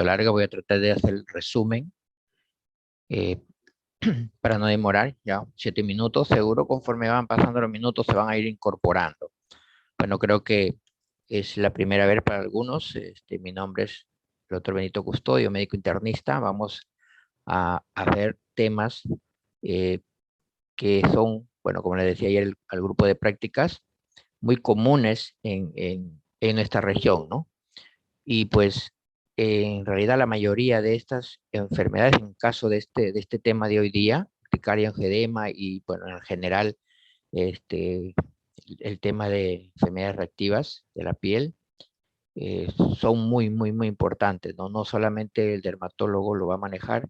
larga, voy a tratar de hacer el resumen eh, para no demorar, ya 7 minutos, seguro conforme van pasando los minutos se van a ir incorporando. Bueno, creo que es la primera vez para algunos. Mi nombre es el doctor Benito Custodio, médico internista. Vamos a ver temas eh, que son, bueno, como les decía ayer al grupo de prácticas, muy comunes en esta región, ¿no? Y pues en realidad la mayoría de estas enfermedades, en caso de este tema de hoy día, urticaria, angioedema y bueno, en general este, el tema de enfermedades reactivas de la piel, eh, son muy, muy, muy importantes, ¿no? No solamente el dermatólogo lo va a manejar,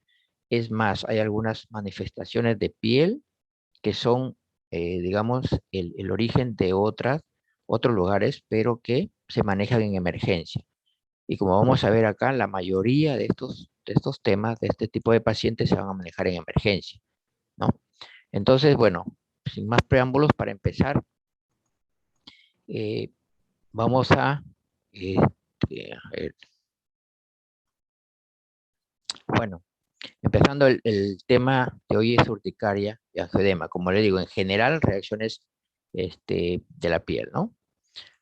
es más, hay algunas manifestaciones de piel que son, digamos, el origen de otros lugares, pero que se manejan en emergencia. Y como vamos a ver acá, la mayoría de estos temas, de este tipo de pacientes, se van a manejar en emergencia, ¿no? Entonces, bueno, sin más preámbulos, para empezar, eh, vamos a ver, bueno, empezando el tema de hoy es urticaria y angioedema. Como le digo, en general, reacciones de la piel, ¿no?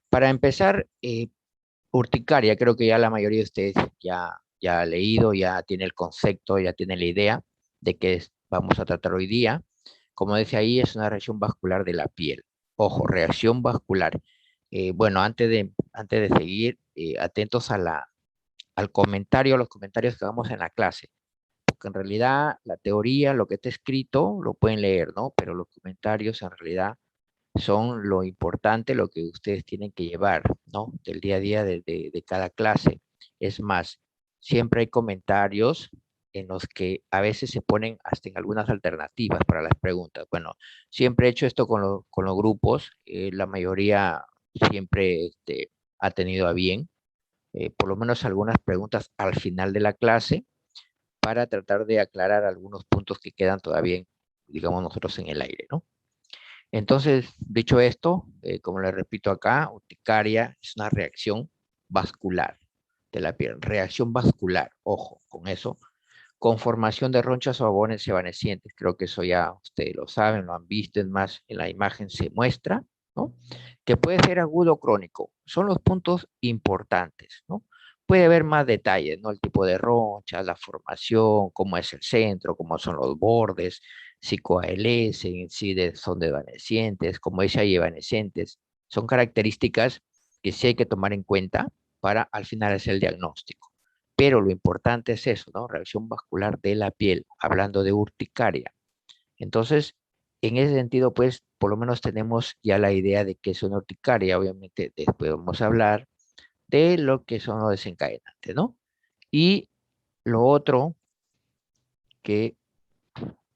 Para empezar, urticaria, creo que ya la mayoría de ustedes ya ha leído, ya tiene el concepto, ya tiene la idea de qué vamos a tratar hoy día. Como decía ahí, es una reacción vascular de la piel. Ojo, reacción vascular. Bueno, antes de seguir, atentos al comentario, a los comentarios que hagamos en la clase, porque en realidad la teoría, lo que está escrito, lo pueden leer, ¿no? Pero los comentarios en realidad son lo importante, lo que ustedes tienen que llevar, ¿no? Del día a día de cada clase. Es más, siempre hay comentarios en los que a veces se ponen hasta en algunas alternativas para las preguntas. Bueno, siempre he hecho esto con los grupos, la mayoría siempre ha tenido a bien, por lo menos algunas preguntas al final de la clase para tratar de aclarar algunos puntos que quedan todavía, digamos nosotros, en el aire, ¿no? Entonces, dicho esto, como le repito acá, urticaria es una reacción vascular de la piel. Reacción vascular, ojo con eso, con formación de ronchas o abones evanescientes. Creo que eso ya ustedes lo saben, lo han visto, es más, en la imagen se muestra, ¿no? Que puede ser agudo o crónico. Son los puntos importantes, ¿no? Puede haber más detalles, ¿no? El tipo de ronchas, la formación, cómo es el centro, cómo son los bordes, si coalescen, si son desvanecientes, como dice ahí, evanescentes. Son características que sí hay que tomar en cuenta para al final hacer el diagnóstico. Pero lo importante es eso, ¿no? Reacción vascular de la piel, hablando de urticaria. Entonces, en ese sentido, pues, por lo menos tenemos ya la idea de qué es una urticaria. Obviamente, después vamos a hablar de lo que son los desencadenantes, ¿no? Y lo otro que,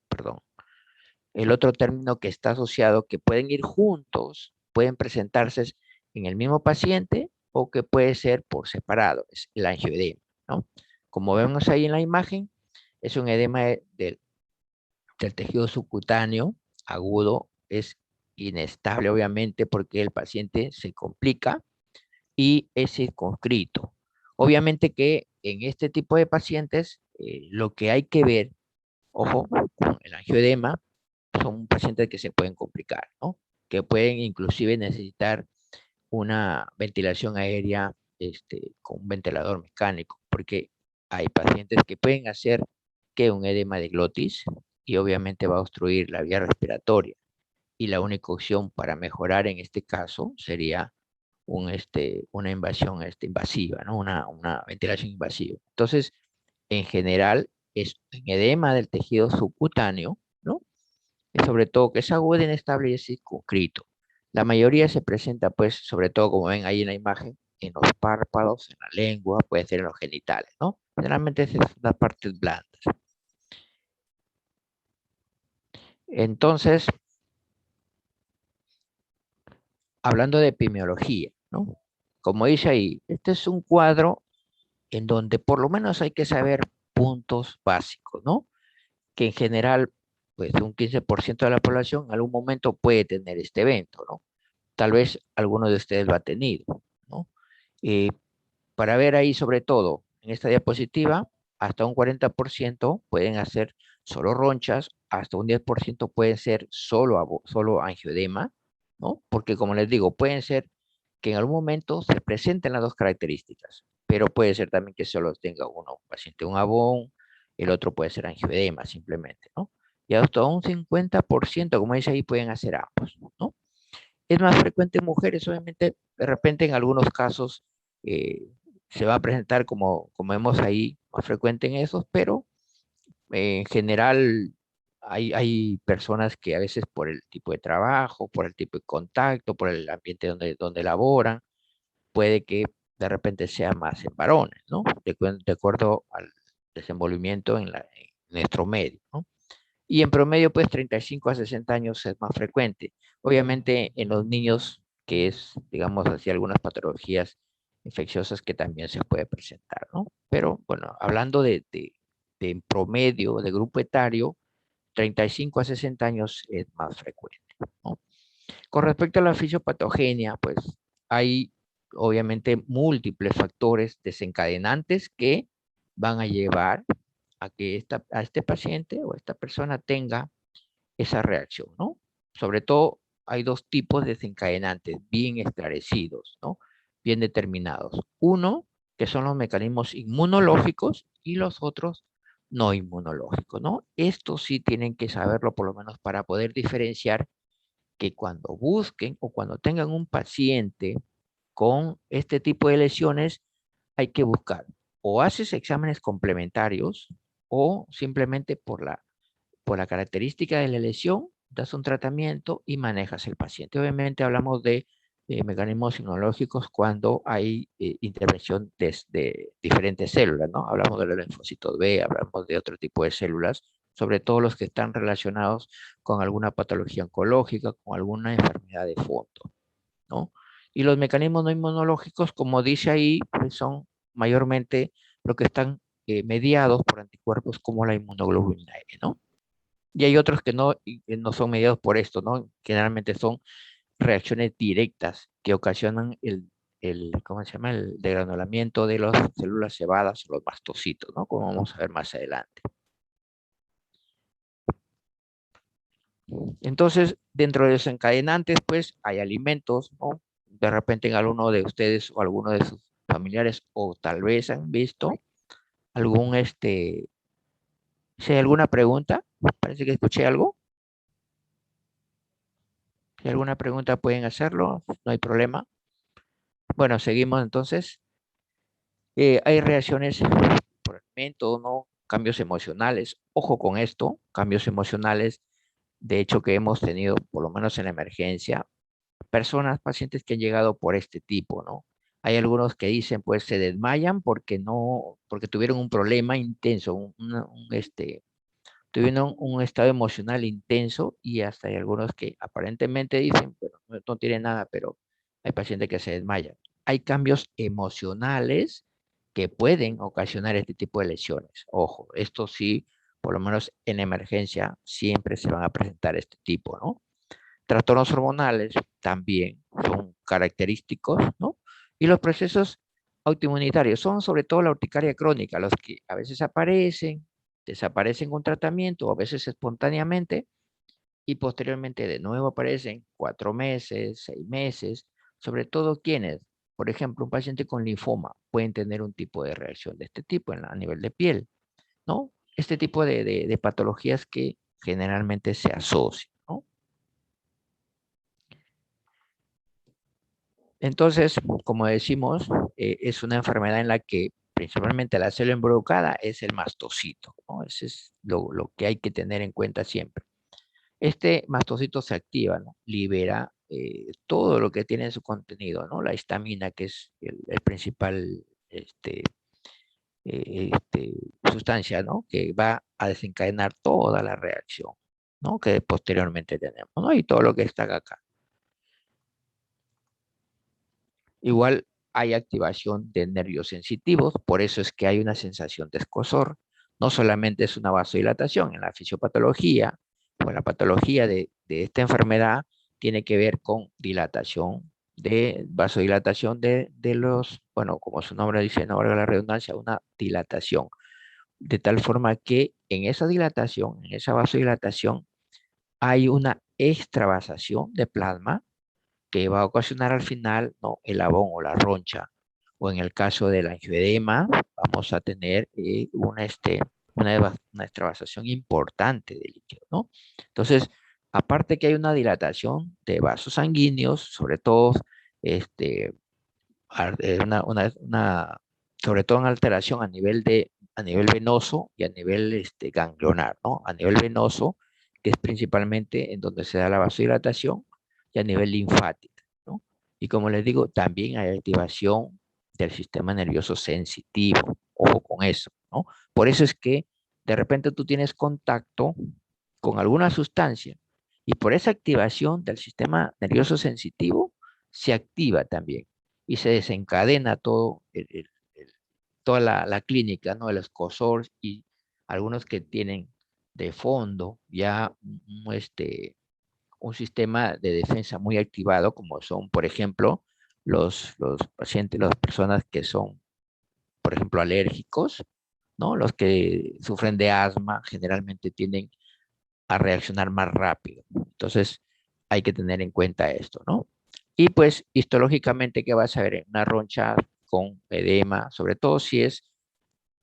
perdón, el otro término que está asociado, que pueden ir juntos, pueden presentarse en el mismo paciente o que puede ser por separado, es el angioedema, ¿no? Como vemos ahí en la imagen, es un edema del tejido subcutáneo agudo, es inestable obviamente porque el paciente se complica y es circunscrito. Obviamente que en este tipo de pacientes lo que hay que ver, ojo, con el angioedema, son pacientes que se pueden complicar, ¿no? Que pueden inclusive necesitar una ventilación aérea con un ventilador mecánico, porque hay pacientes que pueden hacer que un edema de glotis y obviamente va a obstruir la vía respiratoria. Y la única opción para mejorar en este caso sería una invasión invasiva, ¿no? Una ventilación invasiva. Entonces, en general, es un edema del tejido subcutáneo, ¿no? Y sobre todo que es agudo, inestable y es circunscrito. La mayoría se presenta, pues, sobre todo como ven ahí en la imagen, en los párpados, en la lengua, puede ser en los genitales, ¿no? Generalmente es en las partes blandas. Entonces, hablando de epidemiología, ¿no? Como dice ahí, este es un cuadro en donde por lo menos hay que saber puntos básicos, ¿no? Que en general, pues un 15% de la población en algún momento puede tener este evento, ¿no? Tal vez alguno de ustedes lo ha tenido, ¿no? Eh, para ver ahí sobre todo en esta diapositiva, hasta un 40% pueden hacer solo ronchas, hasta un 10% pueden ser solo angioedema, ¿no? Porque como les digo, pueden ser que en algún momento se presenten las dos características, pero puede ser también que solo tenga uno, un paciente un abón, el otro puede ser angioedema simplemente, ¿no? Y hasta un 50%, como dice ahí, pueden hacer ambos, ¿no? Es más frecuente en mujeres, obviamente, de repente en algunos casos eh, se va a presentar como vemos ahí, más frecuente en esos, pero en general hay personas que a veces por el tipo de trabajo, por el tipo de contacto, por el ambiente donde laboran, puede que de repente sea más en varones, ¿no? De acuerdo al desenvolvimiento en nuestro medio, ¿no? Y en promedio, pues 35 a 60 años es más frecuente. Obviamente en los niños, que es, digamos así, algunas patologías infecciosas que también se puede presentar, ¿no? Pero bueno, hablando de en promedio, de grupo etario, 35 a 60 años es más frecuente, ¿no? Con respecto a la fisiopatogenia, pues hay obviamente múltiples factores desencadenantes que van a llevar a que a este paciente o esta persona tenga esa reacción, ¿no? Sobre todo hay dos tipos de desencadenantes bien esclarecidos, ¿no? Bien determinados. Uno, que son los mecanismos inmunológicos y los otros no inmunológicos, ¿no? Estos sí tienen que saberlo por lo menos para poder diferenciar que cuando busquen o cuando tengan un paciente con este tipo de lesiones, hay que buscar o haces exámenes complementarios o simplemente por la característica de la lesión, das un tratamiento y manejas el paciente. Obviamente hablamos de mecanismos inmunológicos cuando hay intervención de diferentes células, ¿no? Hablamos de los linfocitos B, hablamos de otro tipo de células, sobre todo los que están relacionados con alguna patología oncológica, con alguna enfermedad de fondo, ¿no? Y los mecanismos no inmunológicos, como dice ahí, pues son mayormente lo que están mediados por anticuerpos como la inmunoglobulina E, ¿no? Y hay otros que no son mediados por esto, ¿no? Generalmente son reacciones directas que ocasionan ¿cómo se llama? El degranulamiento de las células cebadas o los mastocitos, ¿no? Como vamos a ver más adelante. Entonces, dentro de los desencadenantes, pues hay alimentos, ¿no? De repente en alguno de ustedes o alguno de sus familiares o tal vez han visto algún, si hay alguna pregunta, parece que escuché algo. Si hay alguna pregunta pueden hacerlo, no hay problema. Bueno, seguimos entonces. Hay reacciones por alimento, ¿no? Cambios emocionales. Ojo con esto, cambios emocionales, de hecho que hemos tenido, por lo menos en la emergencia, personas, pacientes que han llegado por este tipo, ¿no? Hay algunos que dicen, pues se desmayan porque no, porque tuvieron un problema intenso, tuvieron un estado emocional intenso y hasta hay algunos que aparentemente dicen, bueno, no tienen nada, pero hay pacientes que se desmayan. Hay cambios emocionales que pueden ocasionar este tipo de lesiones. Ojo, esto sí, por lo menos en emergencia, siempre se van a presentar este tipo, ¿no? Trastornos hormonales también son característicos, ¿no? Y los procesos autoinmunitarios son sobre todo la urticaria crónica, los que a veces aparecen, desaparecen con tratamiento, o a veces espontáneamente, y posteriormente de nuevo aparecen 4 meses, 6 meses, sobre todo quienes, por ejemplo, un paciente con linfoma pueden tener un tipo de reacción de este tipo a nivel de piel, ¿no? Este tipo de patologías que generalmente se asocian, ¿no? Entonces, como decimos, es una enfermedad en la que principalmente la célula involucrada es el mastocito, ¿no? Ese es lo que hay que tener en cuenta siempre. Este mastocito se activa, ¿no? Libera todo lo que tiene en su contenido, ¿no? La histamina, que es el principal sustancia, ¿no? Que va a desencadenar toda la reacción, ¿no? Que posteriormente tenemos, ¿no? Y todo lo que está acá. Igual hay activación de nervios sensitivos, por eso es que hay una sensación de escozor. No solamente es una vasodilatación, en la fisiopatología o en la patología de esta enfermedad tiene que ver con dilatación de vasodilatación de los, bueno, como su nombre dice, no valga la redundancia, una dilatación. De tal forma que en esa dilatación, en esa vasodilatación, hay una extravasación de plasma que va a ocasionar al final, ¿no?, el abón o la roncha. O en el caso del angioedema, vamos a tener una extravasación importante de líquido, ¿no? Entonces, aparte que hay una dilatación de vasos sanguíneos, sobre todo, este, sobre todo en alteración a nivel venoso y a nivel ganglionar, ¿no? A nivel venoso, que es principalmente en donde se da la vasodilatación, y a nivel linfático, ¿no? Y como les digo, también hay activación del sistema nervioso sensitivo. Ojo con eso, ¿no? Por eso es que de repente tú tienes contacto con alguna sustancia y por esa activación del sistema nervioso sensitivo se activa también y se desencadena todo toda la clínica, ¿no? El escozor y algunos que tienen de fondo ya un sistema de defensa muy activado, como son, por ejemplo, los pacientes, las personas que son, por ejemplo, alérgicos, ¿no? Los que sufren de asma generalmente tienden a reaccionar más rápido. Entonces, hay que tener en cuenta esto, ¿no? Y pues, histológicamente, ¿qué vas a ver? Una roncha con edema, sobre todo si es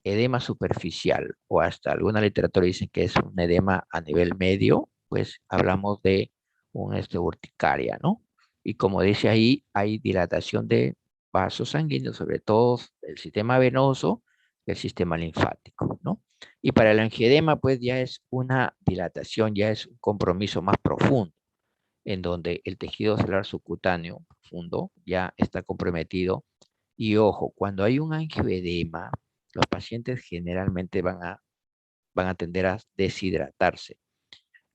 edema superficial o hasta alguna literatura dice que es un edema a nivel medio, pues hablamos de urticaria, ¿no? Y como dice ahí, hay dilatación de vasos sanguíneos, sobre todo el sistema venoso y el sistema linfático, ¿no? Y para el angioedema, pues ya es una dilatación, ya es un compromiso más profundo, en donde el tejido celular subcutáneo profundo ya está comprometido. Y ojo, cuando hay un angioedema, los pacientes generalmente van a tender a deshidratarse.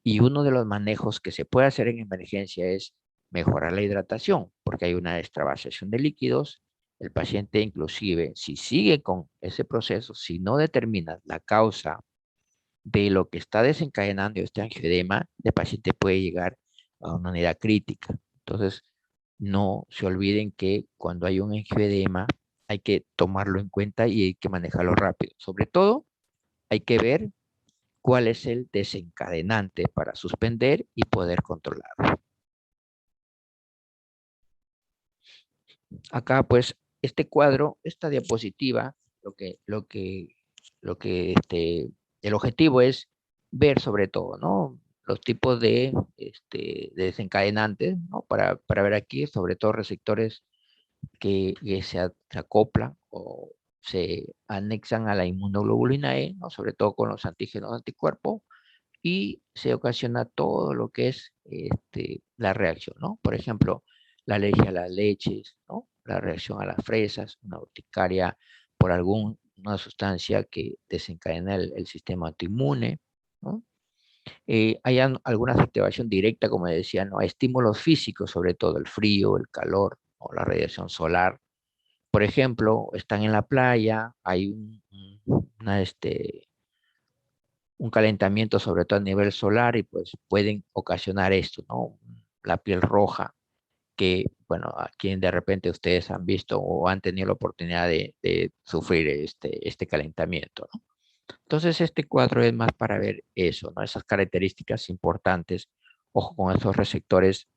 Y uno de los manejos que se puede hacer en emergencia es mejorar la hidratación, porque hay una extravasación de líquidos. El paciente inclusive, si sigue con ese proceso, si no determina la causa de lo que está desencadenando este angioedema, el paciente puede llegar a una unidad crítica. Entonces, no se olviden que cuando hay un angioedema hay que tomarlo en cuenta y hay que manejarlo rápido. Sobre todo, hay que ver cuál es el desencadenante para suspender y poder controlarlo. Acá, pues, este cuadro, esta diapositiva, lo que el objetivo es ver sobre todo, ¿no? Los tipos de desencadenantes, ¿no? Para ver aquí, sobre todo receptores que se acoplan o se anexan a la inmunoglobulina E, ¿no? Sobre todo con los antígenos anticuerpos, y se ocasiona todo lo que es la reacción, ¿no? Por ejemplo, la alergia a las leches, ¿no? La reacción a las fresas, una urticaria por alguna sustancia que desencadena el sistema autoinmune, ¿no? Hay alguna activación directa, como decía, ¿no? A estímulos físicos, sobre todo el frío, el calor o la radiación solar. Por ejemplo, están en la playa, hay un calentamiento, sobre todo a nivel solar, y pues pueden ocasionar esto, ¿no? La piel roja, que, bueno, a quien de repente ustedes han visto o han tenido la oportunidad de sufrir este calentamiento, ¿no? Entonces, este cuadro es más para ver eso, ¿no? Esas características importantes. Ojo con esos receptores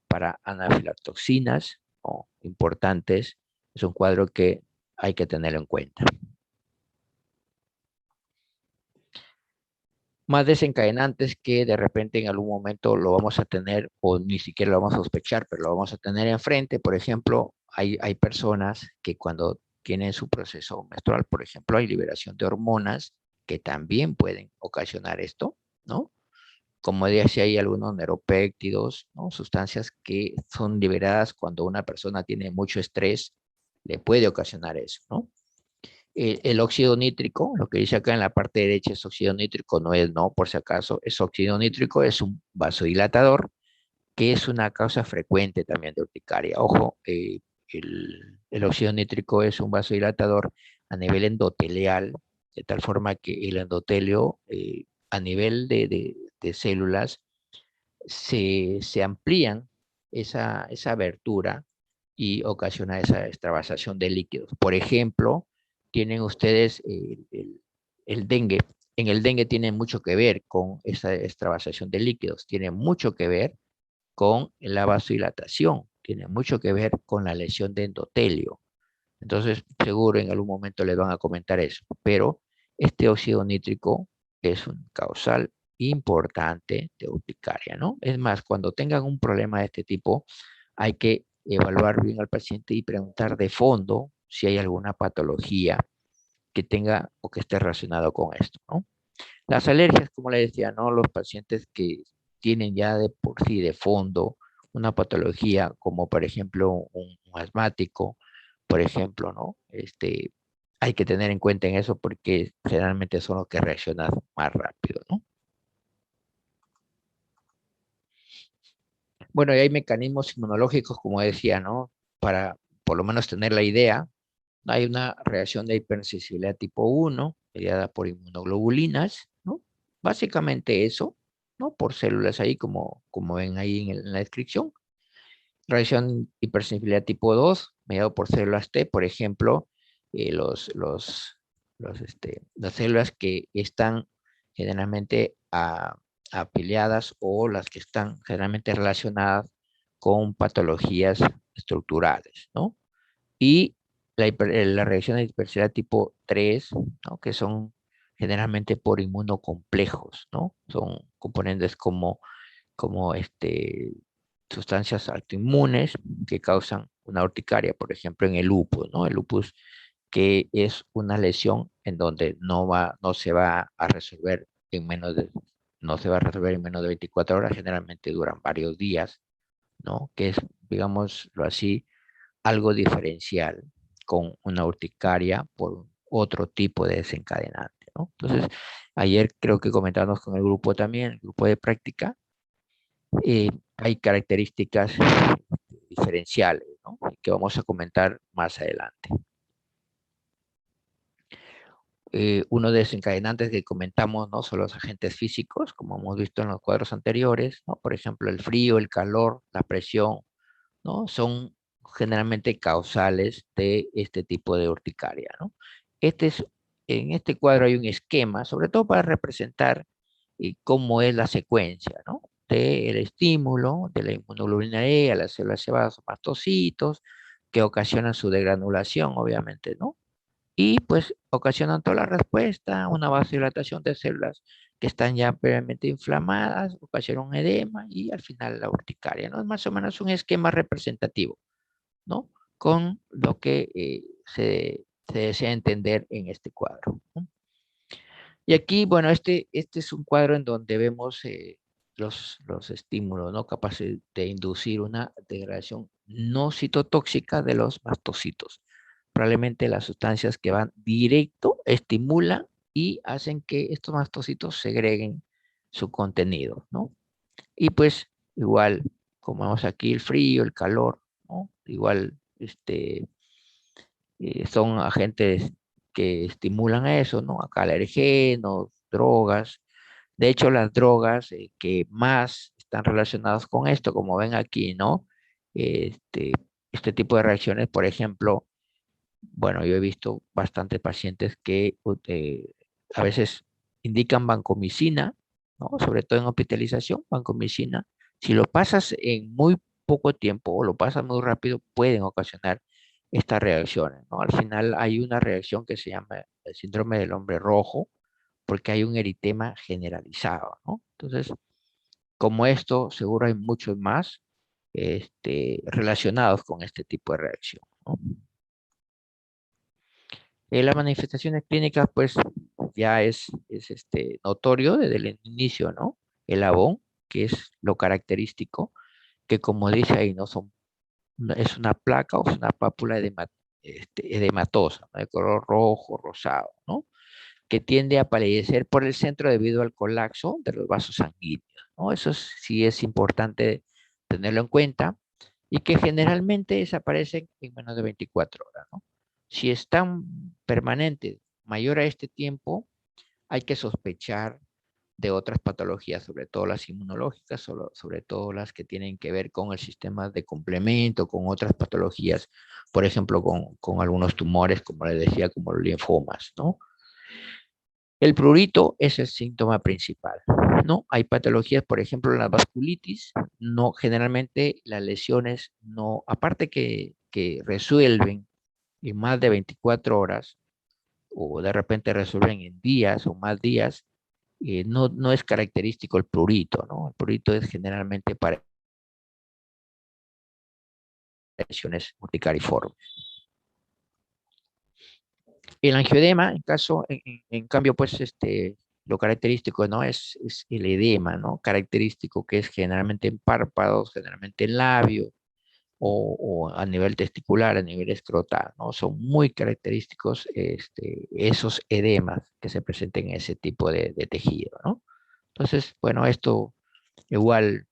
para anafilatoxinas, ¿no? Importantes. Es un cuadro que hay que tenerlo en cuenta. Más desencadenantes que de repente en algún momento lo vamos a tener o ni siquiera lo vamos a sospechar, pero lo vamos a tener enfrente. Por ejemplo, hay personas que cuando tienen su proceso menstrual, por ejemplo, hay liberación de hormonas que también pueden ocasionar esto, ¿no? Como decía, hay algunos neuropéptidos, ¿no? Sustancias que son liberadas cuando una persona tiene mucho estrés, le puede ocasionar eso, ¿no? El óxido nítrico, lo que dice acá en la parte derecha es óxido nítrico, no es, no, por si acaso, es óxido nítrico, es un vasodilatador, que es una causa frecuente también de urticaria. Ojo, el óxido nítrico es un vasodilatador a nivel endotelial, de tal forma que el endotelio, a nivel de células, se amplían esa abertura y ocasiona esa extravasación de líquidos. Por ejemplo, tienen ustedes el dengue. En el dengue tiene mucho que ver con esa extravasación de líquidos, tiene mucho que ver con la vasodilatación, tiene mucho que ver con la lesión de endotelio. Entonces, seguro en algún momento les van a comentar eso, pero este óxido nítrico es un causal importante de urticaria, ¿no? Es más, cuando tengan un problema de este tipo, hay que evaluar bien al paciente y preguntar de fondo si hay alguna patología que tenga o que esté relacionado con esto, ¿no? Las alergias, como le decía, ¿no? Los pacientes que tienen ya de por sí de fondo una patología, como por ejemplo un asmático, por ejemplo, ¿no? Hay que tener en cuenta en eso porque generalmente son los que reaccionan más rápido, ¿no? Bueno, y hay mecanismos inmunológicos, como decía, ¿no? Para por lo menos tener la idea, hay una reacción de hipersensibilidad tipo 1, mediada por inmunoglobulinas, ¿no? Básicamente eso, ¿no? Por células ahí, como ven ahí en la descripción. Reacción hipersensibilidad tipo 2, mediado por células T, por ejemplo, eh, los, los, las células que están generalmente afiliadas o las que están generalmente relacionadas con patologías estructurales, ¿no? Y la reacción de hipersensibilidad tipo 3, ¿no? Que son generalmente por inmunocomplejos, ¿no? Son componentes como sustancias autoinmunes que causan una urticaria, por ejemplo, en el lupus, ¿no? El lupus que es una lesión en donde no se va a resolver no se va a resolver en menos de 24 horas, generalmente duran varios días, ¿no? Que es, digámoslo así, algo diferencial con una urticaria por otro tipo de desencadenante, ¿no? Entonces, ayer creo que comentamos con el grupo también, el grupo de práctica, hay características diferenciales, ¿no? Que vamos a comentar más adelante. Uno de los desencadenantes que comentamos, ¿no? Son los agentes físicos, como hemos visto en los cuadros anteriores, ¿no? Por ejemplo, el frío, el calor, la presión, ¿no? Son generalmente causales de este tipo de urticaria, ¿no? Este es, en este cuadro hay un esquema, sobre todo para representar cómo es la secuencia, ¿no? Del estímulo, de la inmunoglobulina E a las células cebadas o mastocitos, que ocasionan su degranulación, obviamente, ¿no? Y pues ocasionan toda la respuesta, una vasodilatación de células que están ya previamente inflamadas, ocasiona un edema y al final la urticaria, ¿no? Es más o menos un esquema representativo, ¿no? Con lo que se desea entender en este cuadro, ¿no? Y aquí, bueno, este es un cuadro en donde vemos los estímulos, ¿no? Capaces de inducir una degradación no citotóxica de los mastocitos. Probablemente las sustancias que van directo estimulan y hacen que estos mastocitos segreguen su contenido, ¿no? Y pues igual, como vemos aquí, el frío, el calor, ¿no? Igual, son agentes que estimulan eso, ¿no? Acá alergenos, drogas. De hecho, las drogas que más están relacionadas con esto, como ven aquí, ¿no? Este, este tipo de reacciones, por ejemplo, bueno, yo he visto bastantes pacientes que a veces indican vancomicina, ¿no? Sobre todo en hospitalización, vancomicina. Si lo pasas en muy poco tiempo o lo pasas muy rápido, pueden ocasionar estas reacciones, ¿no? Al final hay una reacción que se llama el síndrome del hombre rojo, porque hay un eritema generalizado, ¿no? Entonces, como esto, seguro hay muchos más relacionados con este tipo de reacción, ¿no? Las manifestaciones clínicas, pues ya es notorio desde el inicio, ¿no? El abón, que es lo característico, que como dice ahí, no son, es una placa o es una pápula edematosa, ¿no? De color rojo, rosado, ¿no? Que tiende a palidecer por el centro debido al colapso de los vasos sanguíneos, ¿no? Sí es importante tenerlo en cuenta y que generalmente desaparecen en menos de 24 horas, ¿no? Si están permanentes mayor a este tiempo, hay que sospechar de otras patologías, sobre todo las inmunológicas, sobre todo las que tienen que ver con el sistema de complemento, con otras patologías, por ejemplo, con algunos tumores, como les decía, como los linfomas, ¿no? El prurito es el síntoma principal, ¿no? Hay patologías, por ejemplo, la vasculitis, no, generalmente las lesiones no, aparte que resuelven en más de 24 horas, o de repente resuelven en días o más días, no es característico el prurito, ¿no? El prurito es generalmente para lesiones urticariformes. El angioedema, en cambio, pues, lo característico, ¿no? Es el edema, ¿no? Característico que es generalmente en párpados, generalmente en labio, o a nivel testicular, a nivel escrotal, ¿no? Son muy característicos esos edemas que se presenten en ese tipo de tejido, ¿no? Entonces, bueno, esto igual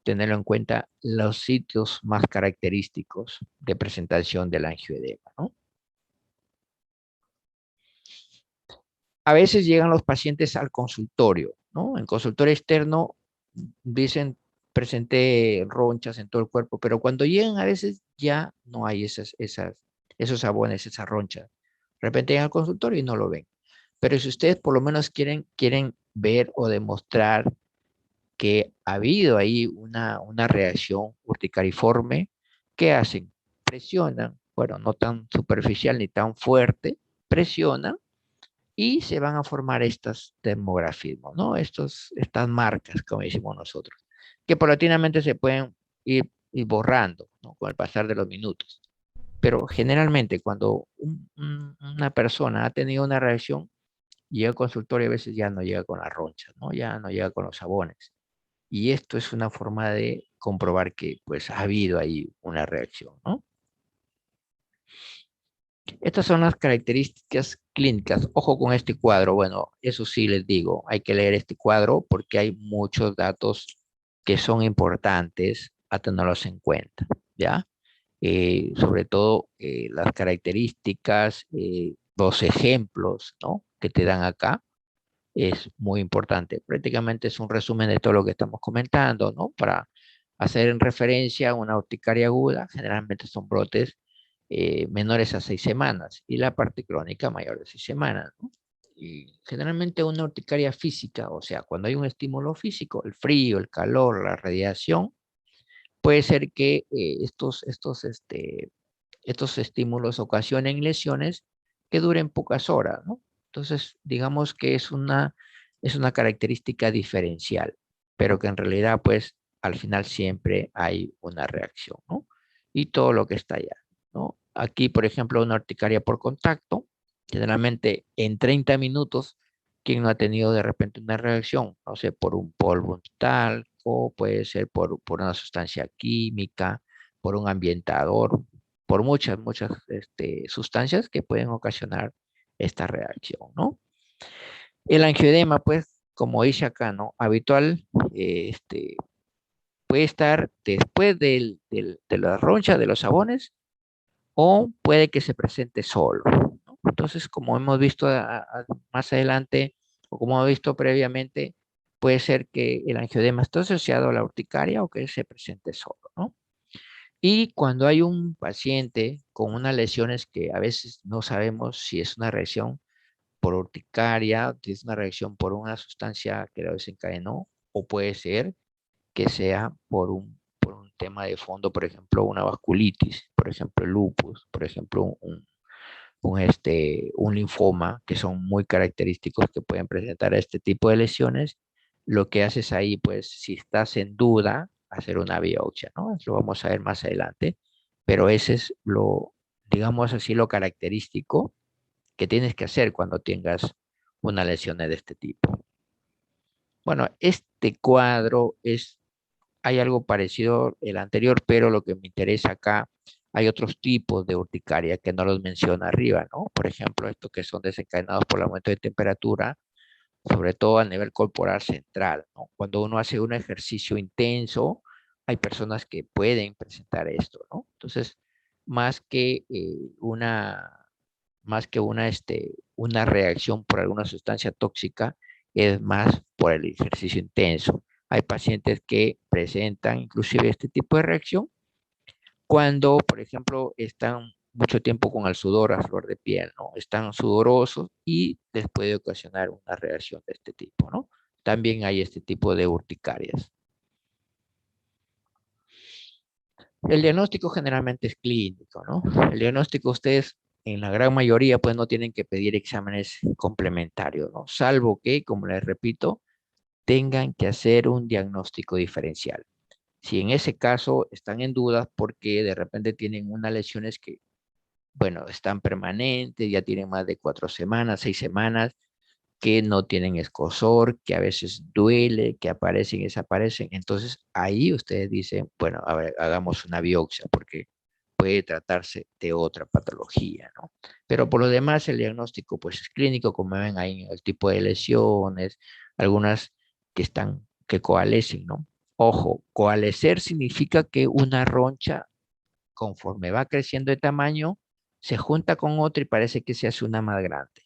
tenerlo en cuenta los sitios más característicos de presentación del angioedema, ¿no? A veces llegan los pacientes al consultorio, ¿no? En consultorio externo dicen presenté ronchas en todo el cuerpo, pero cuando llegan a veces ya no hay esos sabones, esas ronchas. De repente llegan al consultorio y no lo ven. Pero si ustedes por lo menos quieren ver o demostrar que ha habido ahí una reacción urticariforme, ¿qué hacen? Presionan, bueno, no tan superficial ni tan fuerte, presionan y se van a formar estos termografismos, ¿no? Estas marcas, como decimos nosotros, que paulatinamente se pueden ir borrando, ¿no? Con el pasar de los minutos. Pero generalmente cuando una persona ha tenido una reacción, llega al consultorio y a veces ya no llega con las ronchas, ¿no? Ya no llega con los sabones. Y esto es una forma de comprobar que pues ha habido ahí una reacción, ¿no? Estas son las características clínicas. Ojo con este cuadro. Bueno, eso sí les digo, hay que leer este cuadro porque hay muchos datos que son importantes a tenerlos en cuenta, ¿ya? Sobre todo las características, los ejemplos, ¿no? Que te dan acá es muy importante. Prácticamente es un resumen de todo lo que estamos comentando, ¿no? Para hacer en referencia a una urticaria aguda, generalmente son brotes menores a 6 semanas y la parte crónica mayor de 6 semanas, ¿no? Y generalmente una urticaria física, o sea, cuando hay un estímulo físico, el frío, el calor, la radiación, puede ser que estos estímulos ocasionen lesiones que duren pocas horas, ¿no? Entonces, digamos que es una característica diferencial, pero que en realidad, pues, al final siempre hay una reacción, ¿no? Y todo lo que está allá, ¿no? Aquí, por ejemplo, una urticaria por contacto, generalmente en 30 minutos, ¿quién no ha tenido de repente una reacción? No sé, por un polvo, un talco, puede ser por una sustancia química, por un ambientador, por muchas sustancias que pueden ocasionar esta reacción, ¿no? El angioedema, pues, como dice acá, ¿no? Habitual, eh, este, puede estar después de la roncha de los sabones o puede que se presente solo, ¿no? Entonces, como hemos visto más adelante o como hemos visto previamente, puede ser que el angioedema esté asociado a la urticaria o que se presente solo, ¿no? Y cuando hay un paciente con unas lesiones que a veces no sabemos si es una reacción por urticaria, si es una reacción por una sustancia que lo desencadenó, o puede ser que sea por un tema de fondo, por ejemplo, una vasculitis, por ejemplo, lupus, por ejemplo, un linfoma, que son muy característicos que pueden presentar este tipo de lesiones. Lo que haces ahí, pues, si estás en duda, hacer una biopsia, ¿no? Eso lo vamos a ver más adelante, pero ese es digamos así, lo característico que tienes que hacer cuando tengas una lesión de este tipo. Bueno, este cuadro hay algo parecido el anterior, pero lo que me interesa acá, hay otros tipos de urticaria que no los menciona arriba, ¿no? Por ejemplo, estos que son desencadenados por el aumento de temperatura, sobre todo a nivel corporal central, ¿no? Cuando uno hace un ejercicio intenso, hay personas que pueden presentar esto, ¿no? Entonces, más que una reacción por alguna sustancia tóxica, es más por el ejercicio intenso. Hay pacientes que presentan inclusive este tipo de reacción cuando, por ejemplo, están mucho tiempo con el sudor a flor de piel, ¿no? Están sudorosos y les puede ocasionar una reacción de este tipo, ¿no? También hay este tipo de urticarias. El diagnóstico generalmente es clínico, ¿no? El diagnóstico ustedes, en la gran mayoría, pues no tienen que pedir exámenes complementarios, ¿no? Salvo que, como les repito, tengan que hacer un diagnóstico diferencial. Si en ese caso están en dudas porque de repente tienen unas lesiones que, bueno, están permanentes, ya tienen más de 4 semanas, 6 semanas, que no tienen escozor, que a veces duele, que aparecen y desaparecen. Entonces ahí ustedes dicen, bueno, a ver, hagamos una biopsia porque puede tratarse de otra patología, ¿no? Pero por lo demás el diagnóstico pues es clínico, como ven ahí el tipo de lesiones, algunas que coalescen, ¿no? Ojo, coalescer significa que una roncha, conforme va creciendo de tamaño, se junta con otra y parece que se hace una más grande.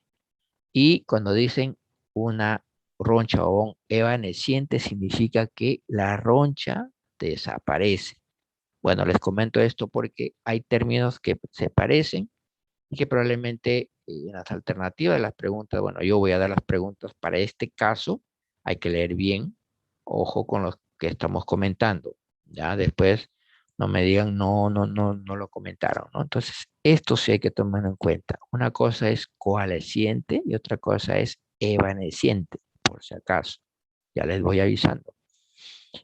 Y cuando dicen una roncha o evanesciente, significa que la roncha desaparece. Bueno, les comento esto porque hay términos que se parecen y que probablemente en las alternativas de las preguntas, bueno, yo voy a dar las preguntas para este caso, hay que leer bien, ojo con los que estamos comentando, ya después no me digan no lo comentaron, ¿no? Entonces, esto sí hay que tomarlo en cuenta. Una cosa es coalesciente y otra cosa es evanesciente, por si acaso. Ya les voy avisando.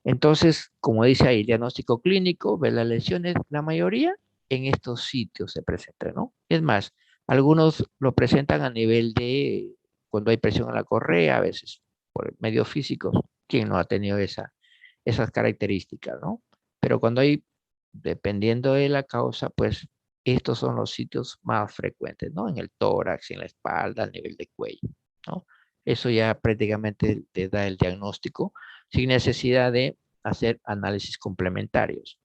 Entonces, como dice ahí, diagnóstico clínico, ver las lesiones, la mayoría en estos sitios se presentan, ¿no? Es más, algunos lo presentan a nivel de cuando hay presión en la correa, a veces por medios físicos, ¿quién no ha tenido esas características, ¿no? Pero cuando hay, dependiendo de la causa, pues estos son los sitios más frecuentes, ¿no? En el tórax, en la espalda, a nivel de cuello, ¿no? Eso ya prácticamente te da el diagnóstico sin necesidad de hacer análisis complementarios.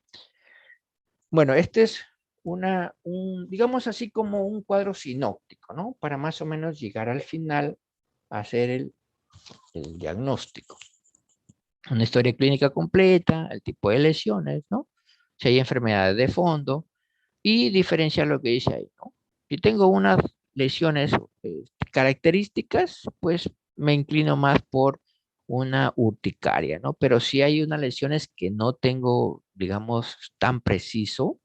Bueno, este es digamos así como un cuadro sinóptico, ¿no? Para más o menos llegar al final a hacer el diagnóstico. Una historia clínica completa, el tipo de lesiones, ¿no? Si hay enfermedades de fondo y diferenciar lo que dice ahí, ¿no? Si tengo unas lesiones características, pues me inclino más por una urticaria, ¿no? Pero si hay unas lesiones que no tengo, digamos, tan preciso,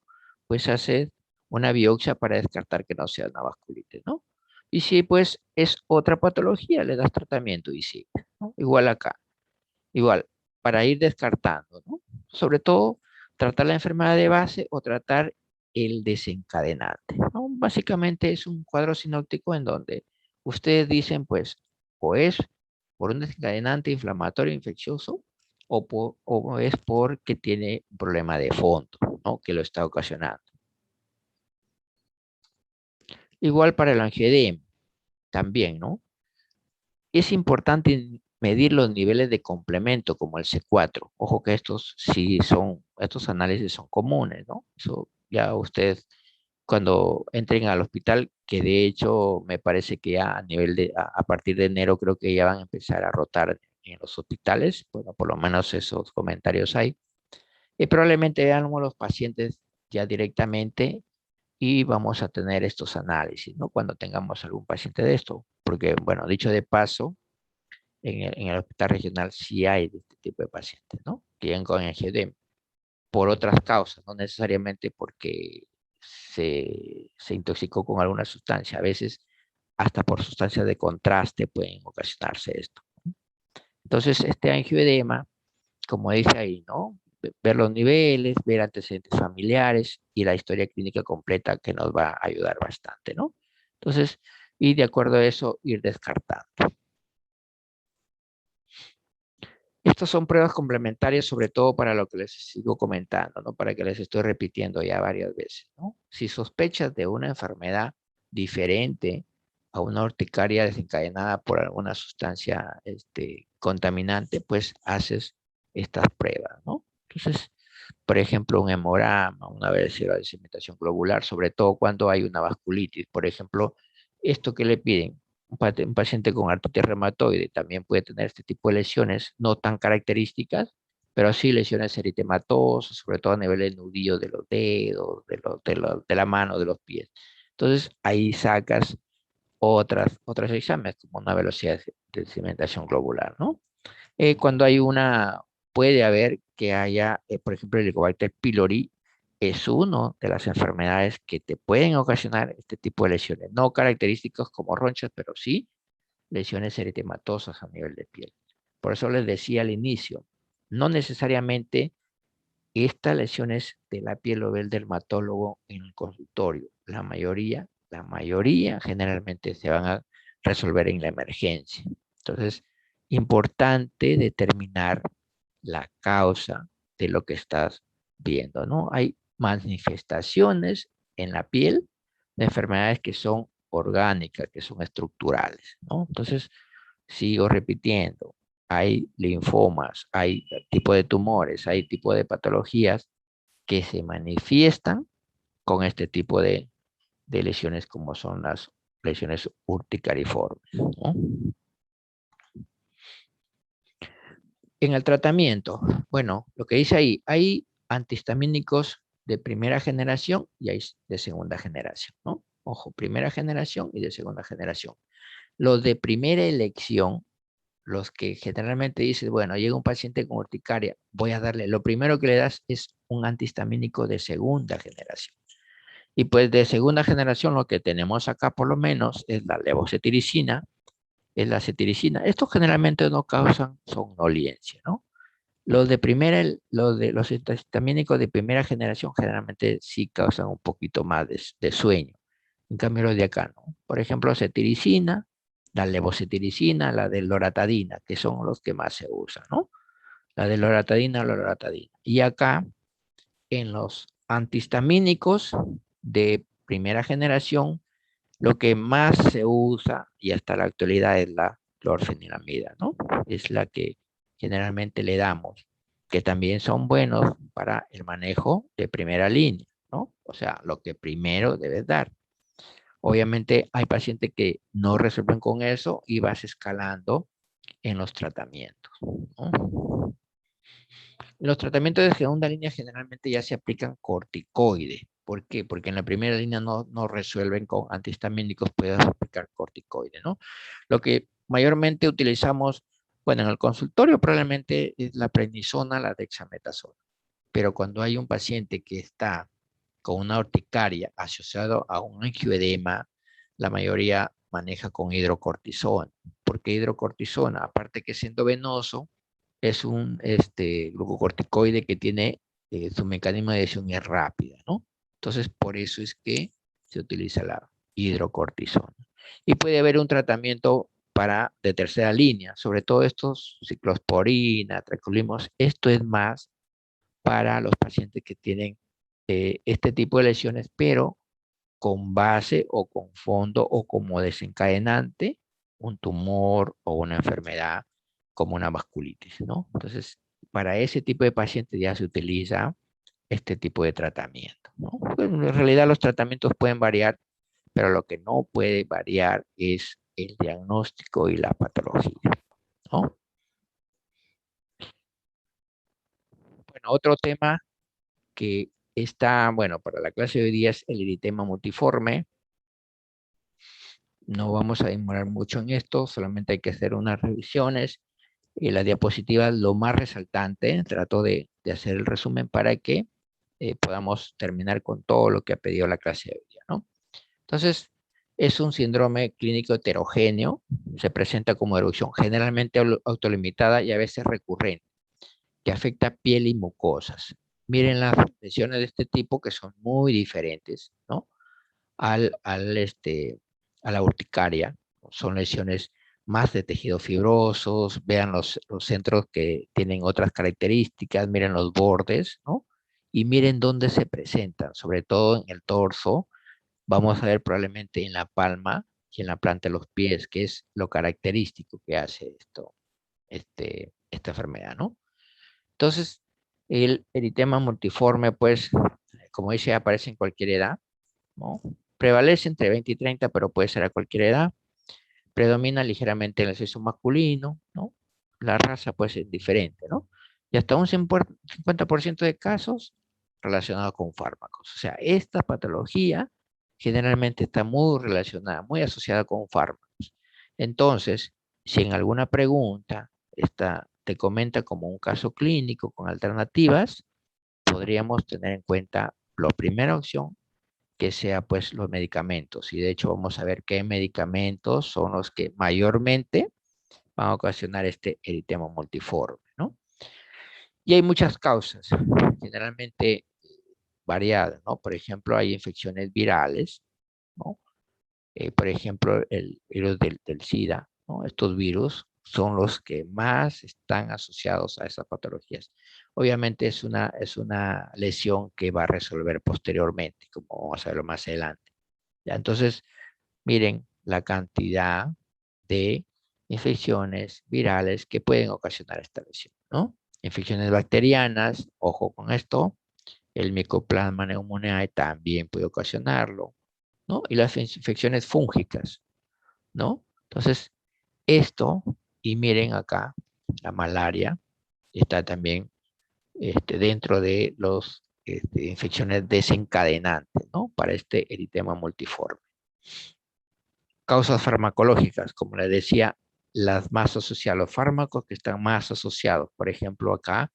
pues hacer una biopsia para descartar que no sea una vasculitis, ¿no? Y si pues es otra patología, le das tratamiento y sí, ¿no? Igual acá, igual, para ir descartando, ¿no? Sobre todo, tratar la enfermedad de base o tratar el desencadenante, ¿no? Básicamente es un cuadro sinóptico en donde ustedes dicen, pues, o es por un desencadenante inflamatorio infeccioso o es porque tiene un problema de fondo, ¿no? Que lo está ocasionando. Igual para el angioedema, también, ¿no? Es importante medir los niveles de complemento como el C4. Ojo que estos análisis son comunes, ¿no? Eso ya ustedes cuando entren al hospital, que de hecho me parece que ya a partir de enero creo que ya van a empezar a rotar en los hospitales, bueno, por lo menos esos comentarios hay. Y probablemente vean los pacientes ya directamente y vamos a tener estos análisis, ¿no? Cuando tengamos algún paciente de esto. Porque, bueno, dicho de paso, en el hospital regional sí hay de este tipo de pacientes, ¿no? Que llegan con angioedema por otras causas, no necesariamente porque se intoxicó con alguna sustancia. A veces hasta por sustancias de contraste pueden ocasionarse esto. Entonces, este angioedema, como dice ahí, ¿no? Ver los niveles, ver antecedentes familiares y la historia clínica completa que nos va a ayudar bastante, ¿no? Entonces, y de acuerdo a eso, ir descartando. Estas son pruebas complementarias, sobre todo para lo que les sigo comentando, ¿no? Para que les estoy repitiendo ya varias veces, ¿no? Si sospechas de una enfermedad diferente a una urticaria desencadenada por alguna sustancia contaminante, pues haces estas pruebas, ¿no? Entonces, por ejemplo, un hemograma, una vértebra de sedimentación globular, sobre todo cuando hay una vasculitis, por ejemplo, esto que le piden, un paciente con artritis reumatoide también puede tener este tipo de lesiones, no tan características, pero sí lesiones eritematosas, sobre todo a nivel del nudillo de los dedos, de la mano, de los pies. Entonces, ahí sacas otros exámenes, como una velocidad de sedimentación globular, ¿no? Cuando hay puede haber que haya, por ejemplo, el Helicobacter pylori es una de las enfermedades que te pueden ocasionar este tipo de lesiones, no características como ronchas, pero sí lesiones eritematosas a nivel de piel. Por eso les decía al inicio, no necesariamente estas lesiones de la piel lo ve el dermatólogo en el consultorio. La mayoría generalmente se van a resolver en la emergencia. Entonces, importante determinar la causa de lo que estás viendo, ¿no? Hay manifestaciones en la piel de enfermedades que son orgánicas, que son estructurales, ¿no? Entonces, sigo repitiendo, hay linfomas, hay tipo de tumores, hay tipo de patologías que se manifiestan con este tipo de lesiones como son las lesiones urticariformes, ¿no? En el tratamiento, bueno, lo que dice ahí, hay antihistamínicos de primera generación y hay de segunda generación, ¿no? Ojo, primera generación y de segunda generación. Los de primera elección, los que generalmente dices, bueno, llega un paciente con urticaria, voy a darle, lo primero que le das es un antihistamínico de segunda generación. Y pues de segunda generación lo que tenemos acá por lo menos es la levocetiricina, es la cetiricina. Estos generalmente no causan somnolencia, ¿no? Los antihistamínicos de primera generación generalmente sí causan un poquito más de sueño. En cambio los de acá no. Por ejemplo, cetiricina, la levocetiricina, la de loratadina, que son los que más se usan, ¿no? La de loratadina. Y acá, en los antihistamínicos de primera generación, lo que más se usa y hasta la actualidad es la clorfeniramida, ¿no? Es la que generalmente le damos, que también son buenos para el manejo de primera línea, ¿no? O sea, lo que primero debes dar. Obviamente hay pacientes que no resuelven con eso y vas escalando en los tratamientos, ¿no? Los tratamientos de segunda línea generalmente ya se aplican corticoides. ¿Por qué? Porque en la primera línea no resuelven con antihistamínicos, puedes aplicar corticoides, ¿no? Lo que mayormente utilizamos, bueno, en el consultorio probablemente es la prednisona, la dexametasona. Pero cuando hay un paciente que está con una urticaria asociado a un angioedema, la mayoría maneja con hidrocortisona. Porque hidrocortisona, aparte que siendo venoso, es un glucocorticoide que tiene su mecanismo de acción es rápida, ¿no? Entonces, por eso es que se utiliza la hidrocortisona. Y puede haber un tratamiento de tercera línea, sobre todo estos ciclosporina, tracolimos. Esto es más para los pacientes que tienen este tipo de lesiones, pero con base o con fondo o como desencadenante un tumor o una enfermedad como una vasculitis, ¿no? Entonces, para ese tipo de pacientes ya se utiliza este tipo de tratamiento, ¿no? Bueno, en realidad los tratamientos pueden variar, pero lo que no puede variar es el diagnóstico y la patología, ¿no? Bueno, otro tema que está, bueno, para la clase de hoy día es el eritema multiforme. No vamos a demorar mucho en esto, solamente hay que hacer unas revisiones. La diapositiva, lo más resaltante, trato de hacer el resumen para que podamos terminar con todo lo que ha pedido la clase de hoy día, ¿no? Entonces, es un síndrome clínico heterogéneo, se presenta como erupción generalmente autolimitada y a veces recurrente, que afecta piel y mucosas. Miren las lesiones de este tipo que son muy diferentes, ¿no? al, al, este, a la urticaria. Son lesiones más de tejidos fibrosos, vean los centros que tienen otras características, miren los bordes, ¿no? Y miren dónde se presentan, sobre todo en el torso, vamos a ver probablemente en la palma y en la planta de los pies, que es lo característico que hace esta enfermedad, ¿no? Entonces, el eritema multiforme, pues, como dice, aparece en cualquier edad, ¿no? Prevalece entre 20 y 30, pero puede ser a cualquier edad. predomina ligeramente en el sexo masculino, ¿no? La raza puede ser diferente, ¿no? Y hasta un 50% de casos relacionados con fármacos. O sea, esta patología generalmente está muy relacionada, muy asociada con fármacos. Entonces, si en alguna pregunta te comenta como un caso clínico con alternativas, podríamos tener en cuenta la primera opción, que sea pues los medicamentos. Y de hecho vamos a ver qué medicamentos son los que mayormente van a ocasionar este eritema multiforme, ¿no? Y hay muchas causas, generalmente variadas, ¿no? Por ejemplo, hay infecciones virales, ¿no? Por ejemplo, el virus del SIDA, ¿no? Estos virus son los que más están asociados a esas patologías. Obviamente es una lesión que va a resolver posteriormente, como vamos a verlo más adelante. ¿Ya? Entonces, miren la cantidad de infecciones virales que pueden ocasionar esta lesión, ¿no? Infecciones bacterianas, ojo con esto, el Mycoplasma pneumoniae también puede ocasionarlo, ¿no? Y las infecciones fúngicas, ¿no? Entonces, esto, y miren acá, la malaria está también dentro de las infecciones desencadenantes, ¿no? Para este eritema multiforme. Causas farmacológicas, como les decía, las más asociadas, los fármacos que están más asociados, por ejemplo, acá,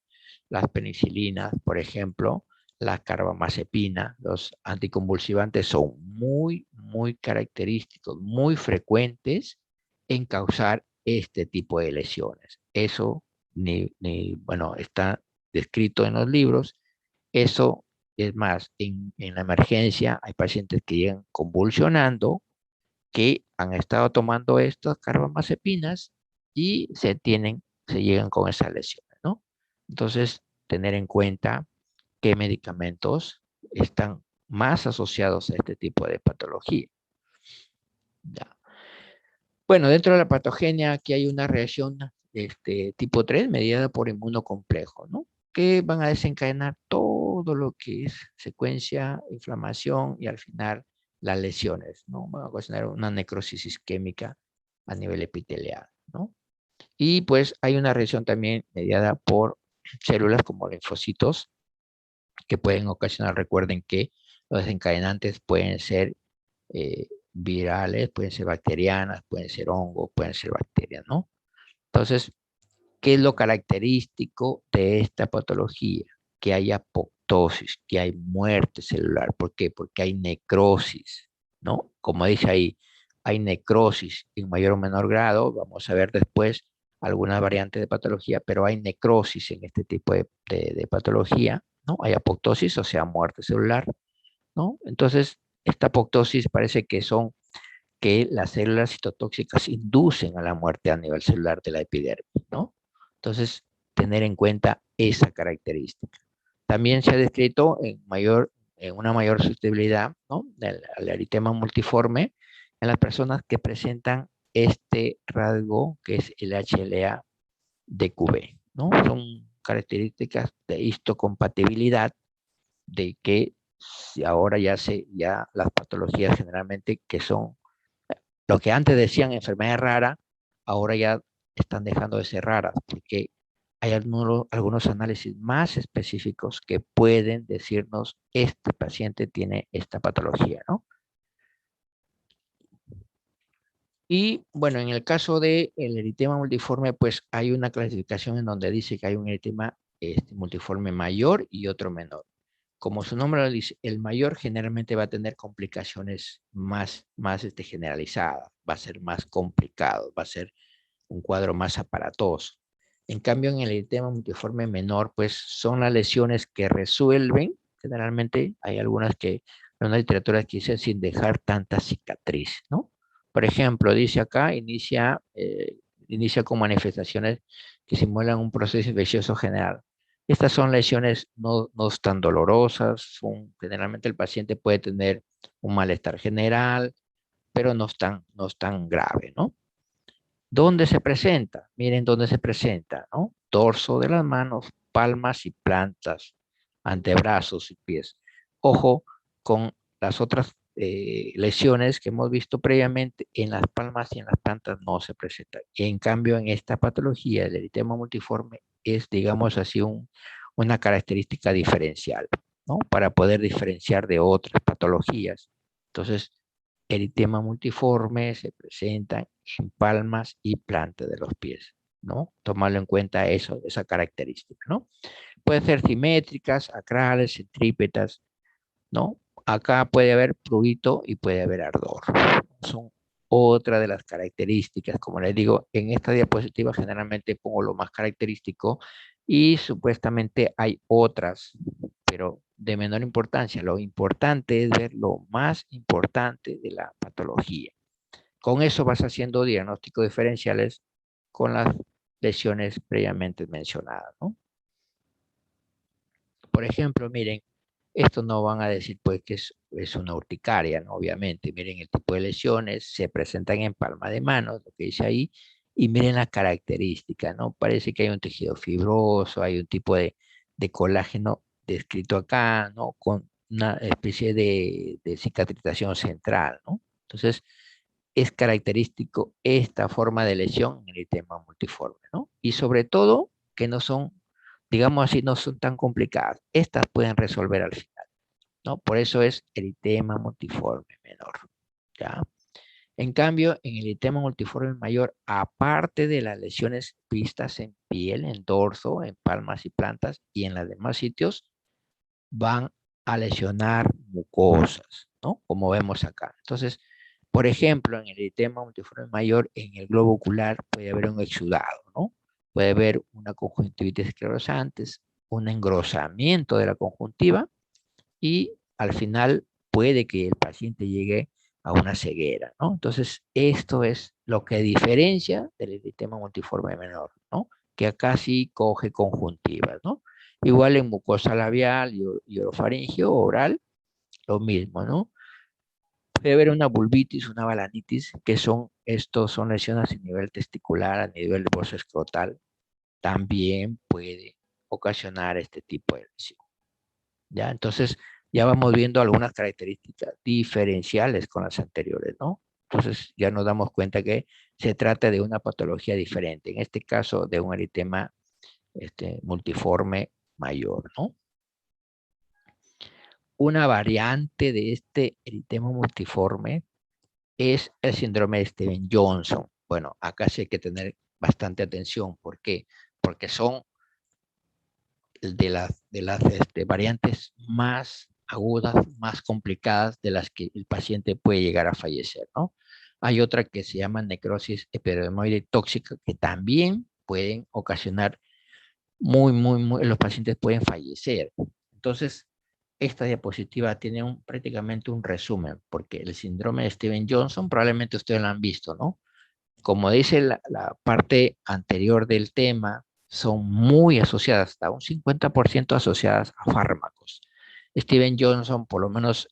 las penicilinas, por ejemplo, la carbamazepina, los anticonvulsivantes son muy característicos, muy frecuentes en causar este tipo de lesiones. Eso, bueno, está descrito en los libros. Eso es más, en la emergencia hay pacientes que llegan convulsionando, que han estado tomando estas carbamazepinas y se llegan con esas lesiones, ¿no? Entonces, tener en cuenta qué medicamentos están más asociados a este tipo de patología. Ya. Bueno, dentro de la patogenia aquí hay una reacción tipo 3 mediada por inmunocomplejo, ¿no? Que van a desencadenar todo lo que es secuencia, inflamación y al final las lesiones, ¿no? Van a ocasionar una necrosis isquémica a nivel epitelial, ¿no? Y pues hay una reacción también mediada por células como linfocitos que pueden ocasionar, recuerden que los desencadenantes pueden ser virales, pueden ser bacterianas, pueden ser hongos, pueden ser bacterias, ¿no? Entonces, ¿qué es lo característico de esta patología? Que hay apoptosis, que hay muerte celular. ¿Por qué? Porque hay necrosis, ¿no? Como dice ahí, hay necrosis en mayor o menor grado. Vamos a ver después algunas variantes de patología, pero hay necrosis en este tipo de patología, ¿no? Hay apoptosis, o sea, muerte celular, ¿no? Entonces, esta apoptosis parece que las células citotóxicas inducen a la muerte a nivel celular de la epidermis, ¿no? Entonces, tener en cuenta esa característica. También se ha descrito en una mayor susceptibilidad, ¿no?, al eritema multiforme en las personas que presentan este rasgo que es el HLA de QB, ¿no? Son características de histocompatibilidad de que ahora ya las patologías generalmente que son lo que antes decían enfermedades raras, ahora ya están dejando de ser raras, porque hay algunos análisis más específicos que pueden decirnos, este paciente tiene esta patología, ¿no? Y bueno, en el caso del eritema multiforme, pues hay una clasificación en donde dice que hay un eritema multiforme mayor y otro menor. Como su nombre lo dice, el mayor generalmente va a tener complicaciones más generalizadas, va a ser más complicado, va a ser un cuadro más aparatoso. En cambio, en el eritema multiforme menor, pues son las lesiones que resuelven, generalmente hay algunas que, en una literatura que dice sin dejar tanta cicatriz, ¿no? Por ejemplo, dice acá, inicia con manifestaciones que simulan un proceso infeccioso general. Estas son lesiones no tan dolorosas, generalmente el paciente puede tener un malestar general, pero no es tan grave, ¿no? ¿Dónde se presenta? Miren dónde se presenta, ¿no? Dorso de las manos, palmas y plantas, antebrazos y pies. Ojo con las otras lesiones que hemos visto previamente en las palmas y en las plantas no se presentan. Y en cambio, en esta patología, el eritema multiforme es, digamos así, una característica diferencial, ¿no? Para poder diferenciar de otras patologías. Entonces, eritema multiforme se presenta en palmas y plantas de los pies, ¿no? Tomarlo en cuenta eso, esa característica, ¿no? Pueden ser simétricas, acrales, centrípetas, ¿no? Acá puede haber prurito y puede haber ardor. Son otra de las características. Como les digo, en esta diapositiva generalmente pongo lo más característico y supuestamente hay otras, pero de menor importancia. Lo importante es ver lo más importante de la patología. Con eso vas haciendo diagnósticos diferenciales con las lesiones previamente mencionadas, ¿no? Por ejemplo, miren, esto no van a decir pues que es una urticaria, ¿no? Obviamente, miren el tipo de lesiones, se presentan en palma de mano, lo que dice ahí, y miren la característica, ¿no? Parece que hay un tejido fibroso, hay un tipo de colágeno descrito acá, ¿no? Con una especie de cicatrización central, ¿no? Entonces, es característico esta forma de lesión en el eritema multiforme, ¿no? Y sobre todo, que no son, digamos así, no son tan complicadas. Estas pueden resolver al final, ¿no? Por eso es eritema multiforme menor, ¿ya? En cambio, en el eritema multiforme mayor, aparte de las lesiones vistas en piel, en dorso, en palmas y plantas y en los demás sitios, van a lesionar mucosas, ¿no? Como vemos acá. Entonces, por ejemplo, en el eritema multiforme mayor, en el globo ocular puede haber un exudado, ¿no? Puede haber una conjuntivitis esclerosante, un engrosamiento de la conjuntiva y al final puede que el paciente llegue a una ceguera, ¿no? Entonces, esto es lo que diferencia del eritema multiforme menor, ¿no? Que acá sí coge conjuntivas, ¿no? Igual en mucosa labial y orofaringio oral, lo mismo, ¿no? Puede haber una vulvitis, una balanitis, que son lesiones a nivel testicular, a nivel del bolso escrotal, también puede ocasionar este tipo de lesión. ¿Ya? Entonces, ya vamos viendo algunas características diferenciales con las anteriores, ¿no? Entonces, ya nos damos cuenta que se trata de una patología diferente, en este caso de un eritema multiforme mayor, ¿no? Una variante de este eritema multiforme es el síndrome de Stevens-Johnson. Bueno, acá sí hay que tener bastante atención. ¿Por qué? Porque son de las variantes más agudas, más complicadas de las que el paciente puede llegar a fallecer, ¿no? Hay otra que se llama necrosis epidermoide tóxica que también pueden ocasionar los pacientes pueden fallecer. Entonces, esta diapositiva tiene prácticamente un resumen, porque el síndrome de Stevens-Johnson probablemente ustedes lo han visto, ¿no? Como dice la parte anterior del tema, son muy asociadas, hasta un 50% asociadas a fármacos. Steven Johnson, por lo menos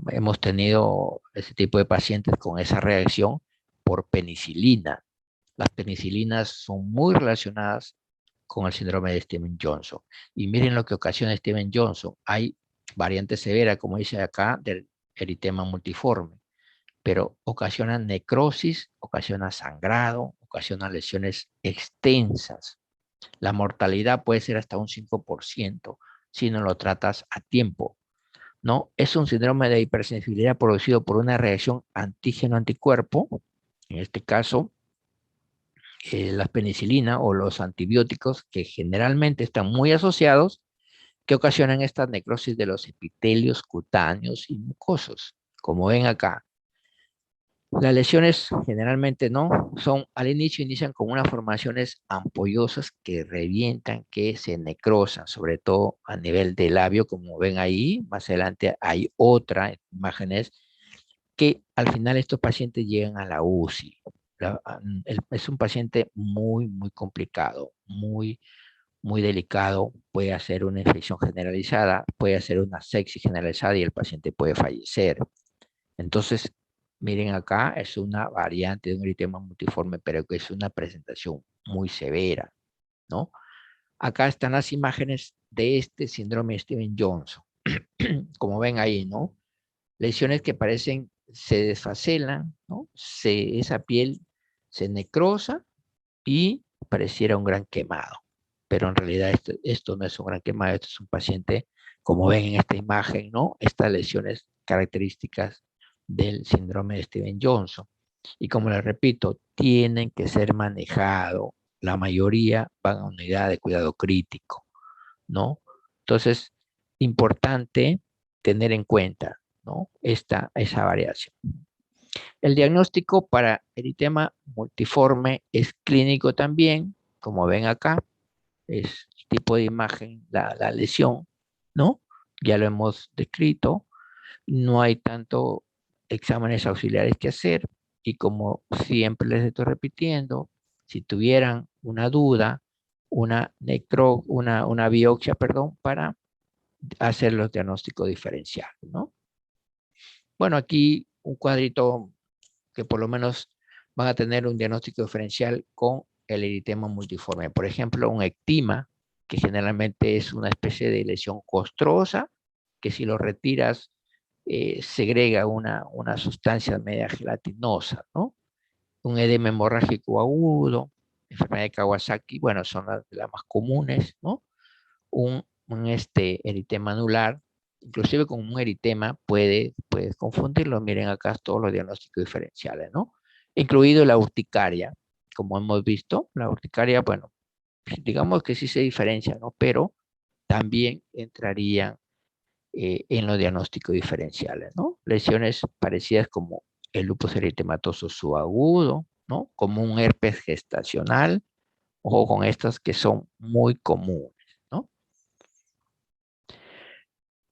hemos tenido ese tipo de pacientes con esa reacción por penicilina. Las penicilinas son muy relacionadas con el síndrome de Steven Johnson. Y miren lo que ocasiona Steven Johnson. Hay variante severa, como dice acá, del eritema multiforme, pero ocasiona necrosis, ocasiona sangrado, ocasiona lesiones extensas. La mortalidad puede ser hasta un 5% si no lo tratas a tiempo, ¿no? Es un síndrome de hipersensibilidad producido por una reacción antígeno-anticuerpo, en este caso, la penicilina o los antibióticos que generalmente están muy asociados, que ocasionan esta necrosis de los epitelios cutáneos y mucosos, como ven acá. Las lesiones generalmente no son, al inicio inician con unas formaciones ampollosas que revientan, que se necrosan, sobre todo a nivel del labio, como ven ahí. Más adelante hay otra imágenes que al final estos pacientes llegan a la UCI. Es un paciente muy, muy complicado, muy delicado. Puede hacer una infección generalizada, puede hacer una sepsis generalizada y el paciente puede fallecer. Entonces, miren acá, es una variante de un eritema multiforme, pero que es una presentación muy severa, ¿no? Acá están las imágenes de este síndrome de Steven Johnson. Como ven ahí, ¿no? lesiones que parecen, se desfacelan, ¿no? Esa piel se necrosa y pareciera un gran quemado. Pero en realidad esto no es un gran quemado, esto es un paciente, como ven en esta imagen, ¿no? Estas lesiones características del síndrome de Steven-Johnson. Y como les repito, tienen que ser manejados. La mayoría van a unidad de cuidado crítico, ¿no? Entonces, importante tener en cuenta, ¿no? Esa variación. El diagnóstico para eritema multiforme es clínico también, como ven acá, es el tipo de imagen, la lesión, ¿no? Ya lo hemos descrito, no hay tanto exámenes auxiliares que hacer y como siempre les estoy repitiendo, si tuvieran una duda, una biopsia, perdón, para hacer los diagnósticos diferenciales, ¿no? Bueno, aquí un cuadrito que por lo menos van a tener un diagnóstico diferencial con el eritema multiforme. Por ejemplo, un ectima, que generalmente es una especie de lesión costrosa, que si lo retiras segrega una sustancia media gelatinosa, ¿no? Un edema hemorrágico agudo, enfermedad de Kawasaki, bueno, son las más comunes, ¿no? Un eritema anular, inclusive con un eritema puedes confundirlo. Miren acá todos los diagnósticos diferenciales, ¿no? Incluido la urticaria, como hemos visto, la urticaria, bueno, digamos que sí se diferencia, ¿no? Pero también entrarían en los diagnósticos diferenciales, ¿no? Lesiones parecidas como el lupus eritematoso subagudo, ¿no? Como un herpes gestacional, ojo con estas que son muy comunes, ¿no?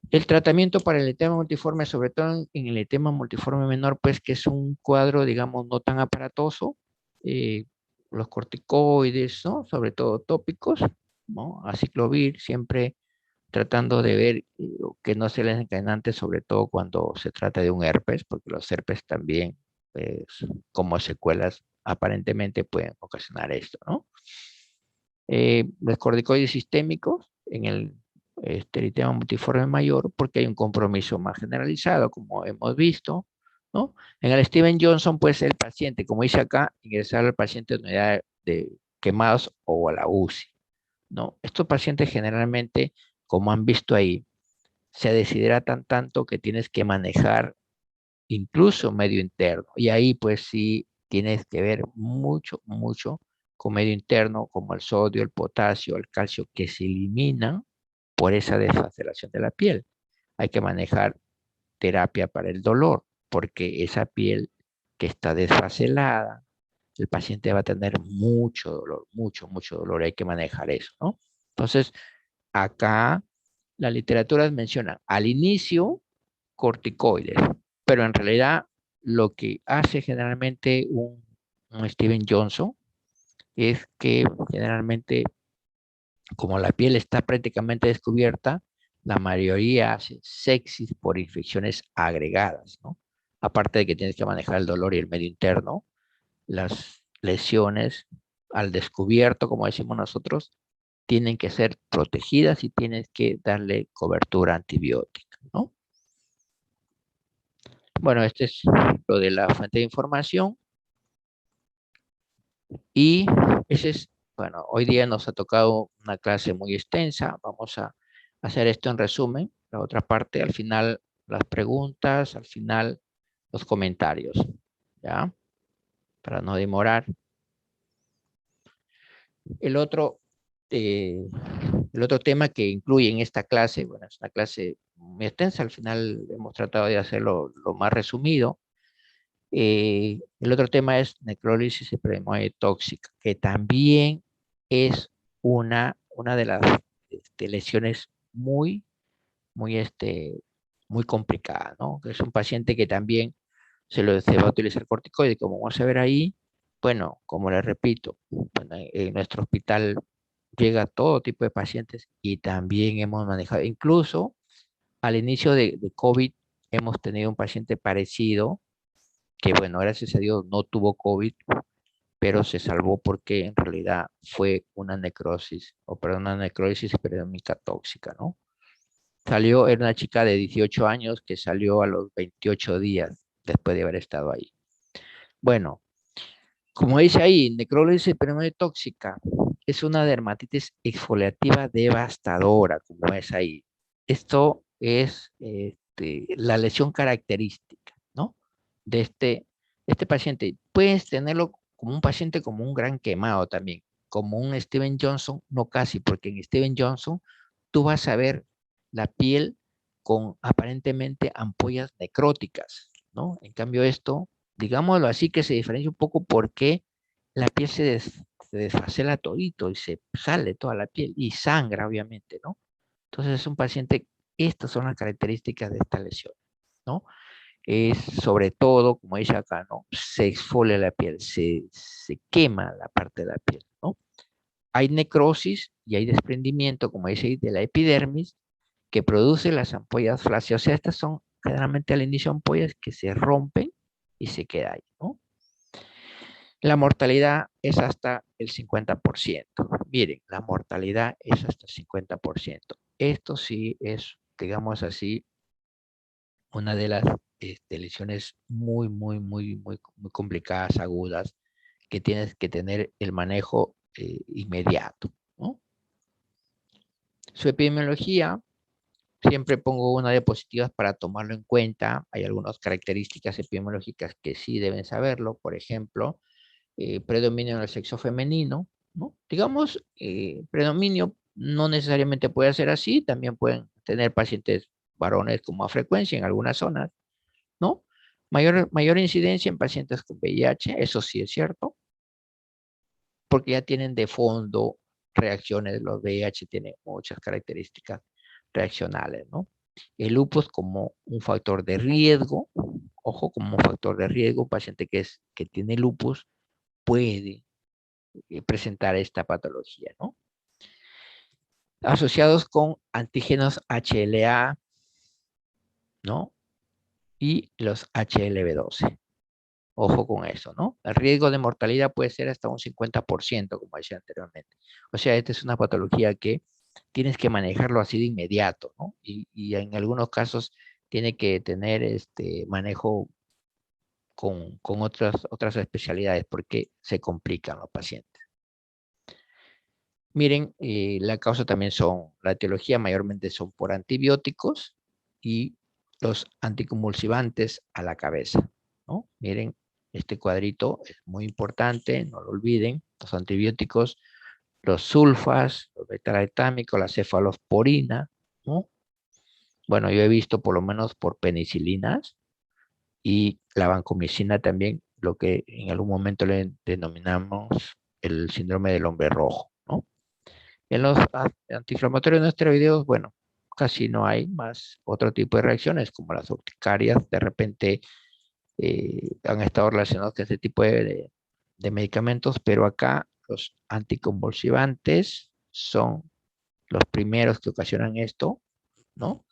El tratamiento para el eritema multiforme, sobre todo en el eritema multiforme menor, pues que es un cuadro, digamos, no tan aparatoso, eh, los corticoides, ¿no? Sobre todo tópicos, ¿no? Aciclovir, siempre tratando de ver que no sea el desencadenante, sobre todo cuando se trata de un herpes, porque los herpes también, pues, como secuelas, aparentemente pueden ocasionar esto, ¿no? Los corticoides sistémicos en el eritema multiforme mayor, porque hay un compromiso más generalizado, como hemos visto, ¿no? En el Steven Johnson, pues el paciente, como dice acá, ingresar al paciente en unidad de quemados o a la UCI, ¿no? Estos pacientes generalmente, como han visto ahí, se deshidratan tanto que tienes que manejar incluso medio interno. Y ahí pues sí tienes que ver mucho, mucho con medio interno, como el sodio, el potasio, el calcio, que se eliminan por esa desfacelación de la piel. Hay que manejar terapia para el dolor, porque esa piel que está desfacelada, el paciente va a tener mucho dolor, mucho, mucho dolor. Hay que manejar eso, ¿no? Entonces, acá la literatura menciona al inicio corticoides, pero en realidad lo que hace generalmente un Steven Johnson es que generalmente, como la piel está prácticamente descubierta, la mayoría hace sepsis por infecciones agregadas, ¿no? Aparte de que tienes que manejar el dolor y el medio interno, las lesiones al descubierto, como decimos nosotros, tienen que ser protegidas y tienes que darle cobertura antibiótica, ¿no? Bueno, este es lo de la fuente de información y ese es, bueno, hoy día nos ha tocado una clase muy extensa. Vamos a hacer esto en resumen. La otra parte, al final, las preguntas, al final, los comentarios, ¿ya? Para no demorar. El otro, eh, el otro tema que incluye en esta clase, bueno, es una clase muy extensa, al final hemos tratado de hacerlo lo más resumido. El otro tema es necrólisis tóxica, que también es una de las lesiones muy complicada, ¿no? Que es un paciente que también se va a utilizar corticoide, como vamos a ver ahí. Bueno, como les repito, bueno, en nuestro hospital llega todo tipo de pacientes y también hemos manejado, incluso al inicio de COVID, hemos tenido un paciente parecido que bueno, gracias a Dios no tuvo COVID, pero se salvó porque en realidad fue una necrosis, o perdón, una necrosis periodómica tóxica, ¿no? Era una chica de 18 años que salió a los 28 días después de haber estado ahí. Bueno, como dice ahí, necrólisis tóxica es una dermatitis exfoliativa devastadora, como es ahí. Esto es la lesión característica, ¿no? De este paciente. Puedes tenerlo como un paciente como un gran quemado también, como un Steven Johnson, no casi, porque en Steven Johnson tú vas a ver la piel con aparentemente ampollas necróticas, ¿no? En cambio esto, digámoslo así, que se diferencia un poco porque la piel se desfacela todito y se sale toda la piel y sangra, obviamente, ¿no? Entonces es un paciente, estas son las características de esta lesión, ¿no? Es sobre todo, como dice acá, ¿no? Se exfolia la piel, se quema la parte de la piel, ¿no? Hay necrosis y hay desprendimiento, como dice ahí, de la epidermis que produce las ampollas flácidas. O sea, estas son generalmente al inicio ampollas que se rompen y se queda ahí, ¿no? La mortalidad es hasta el 50%. Miren, la mortalidad es hasta el 50%. Esto sí es, digamos así, una de las lesiones muy complicadas, agudas, que tienes que tener el manejo inmediato, ¿no? Su epidemiología, siempre pongo una diapositiva para tomarlo en cuenta. Hay algunas características epidemiológicas que sí deben saberlo. Por ejemplo, predominio en el sexo femenino, ¿no? Digamos, predominio no necesariamente puede ser así, también pueden tener pacientes varones con más frecuencia en algunas zonas, ¿no? Mayor incidencia en pacientes con VIH, eso sí es cierto, porque ya tienen de fondo reacciones, los VIH tienen muchas características reaccionales, ¿no? El lupus como un factor de riesgo, ojo, como un factor de riesgo, un paciente que tiene lupus puede presentar esta patología, ¿no? Asociados con antígenos HLA, ¿no? Y los HLV12. Ojo con eso, ¿no? El riesgo de mortalidad puede ser hasta un 50%, como decía anteriormente. O sea, esta es una patología que tienes que manejarlo así de inmediato, ¿no? Y en algunos casos tiene que tener este manejo con otras especialidades porque se complican los pacientes. Miren, la causa también la etiología mayormente son por antibióticos y los anticonvulsivantes a la cabeza, ¿no? Miren, este cuadrito es muy importante, no lo olviden, los antibióticos, los sulfas, los beta-lactámicos, la cefalosporina, ¿no? Bueno, yo he visto por lo menos por penicilinas y la vancomicina también, lo que en algún momento le denominamos el síndrome del hombre rojo, ¿no? En los antiinflamatorios no esteroideos, bueno, casi no hay más otro tipo de reacciones, como las urticarias, de repente han estado relacionados con este tipo de medicamentos, pero acá los anticonvulsivantes son los primeros que ocasionan esto, ¿no?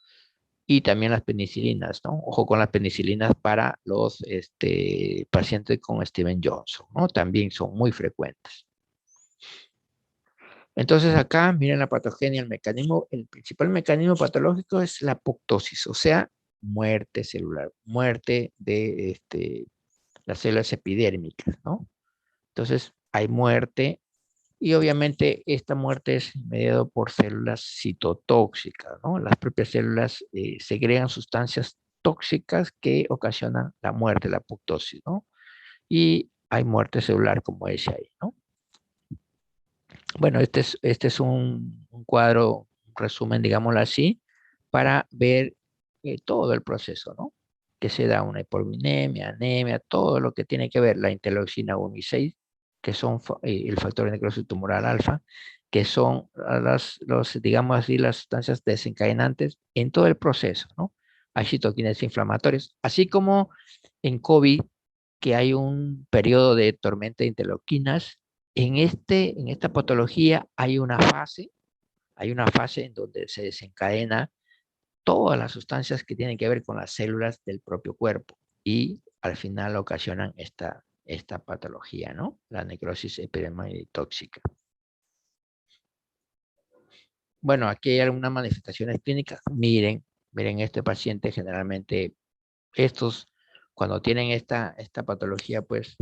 Y también las penicilinas, ¿no? Ojo con las penicilinas para los pacientes con Steven Johnson, ¿no? También son muy frecuentes. Entonces acá, miren la patogenia, el principal mecanismo patológico es la apoptosis, o sea, muerte celular, muerte de las células epidérmicas, ¿no? Entonces hay muerte y obviamente esta muerte es mediada por células citotóxicas, ¿no? Las propias células segregan sustancias tóxicas que ocasionan la muerte, la apoptosis, ¿no? Y hay muerte celular, como decía ahí, ¿no? Bueno, este es un cuadro, un resumen, digámoslo así, para ver todo el proceso, ¿no? Que se da una hipolinemia, anemia, todo lo que tiene que ver la interleucina 1 y 6, que son el factor de necrosis tumoral alfa, que son digamos así, las sustancias desencadenantes en todo el proceso, ¿no? Hay citoquinas inflamatorias, así como en COVID, que hay un periodo de tormenta de interleuquinas. En esta patología hay una fase en donde se desencadena todas las sustancias que tienen que ver con las células del propio cuerpo y al final ocasionan esta patología, ¿no? La necrosis epidemiológica. bueno, aquí hay algunas manifestaciones clínicas. Miren, este paciente generalmente, estos, cuando tienen esta patología, pues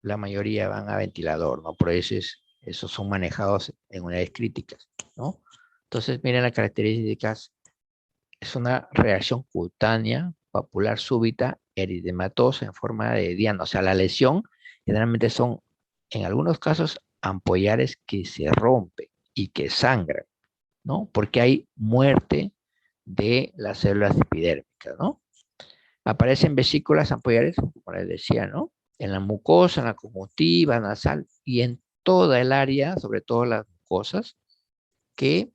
la mayoría van a ventilador, ¿no? Por eso esos son manejados en unidades críticas, ¿no? Entonces, miren las características. Es una reacción cutánea, papular súbita, eritematosa en forma de diana. O sea, la lesión generalmente son, en algunos casos, ampollares que se rompen y que sangran, ¿no? Porque hay muerte de las células epidérmicas, ¿no? Aparecen vesículas ampollares, como les decía, ¿no? En la mucosa, en la conjuntiva, nasal y en toda el área, sobre todo las mucosas, que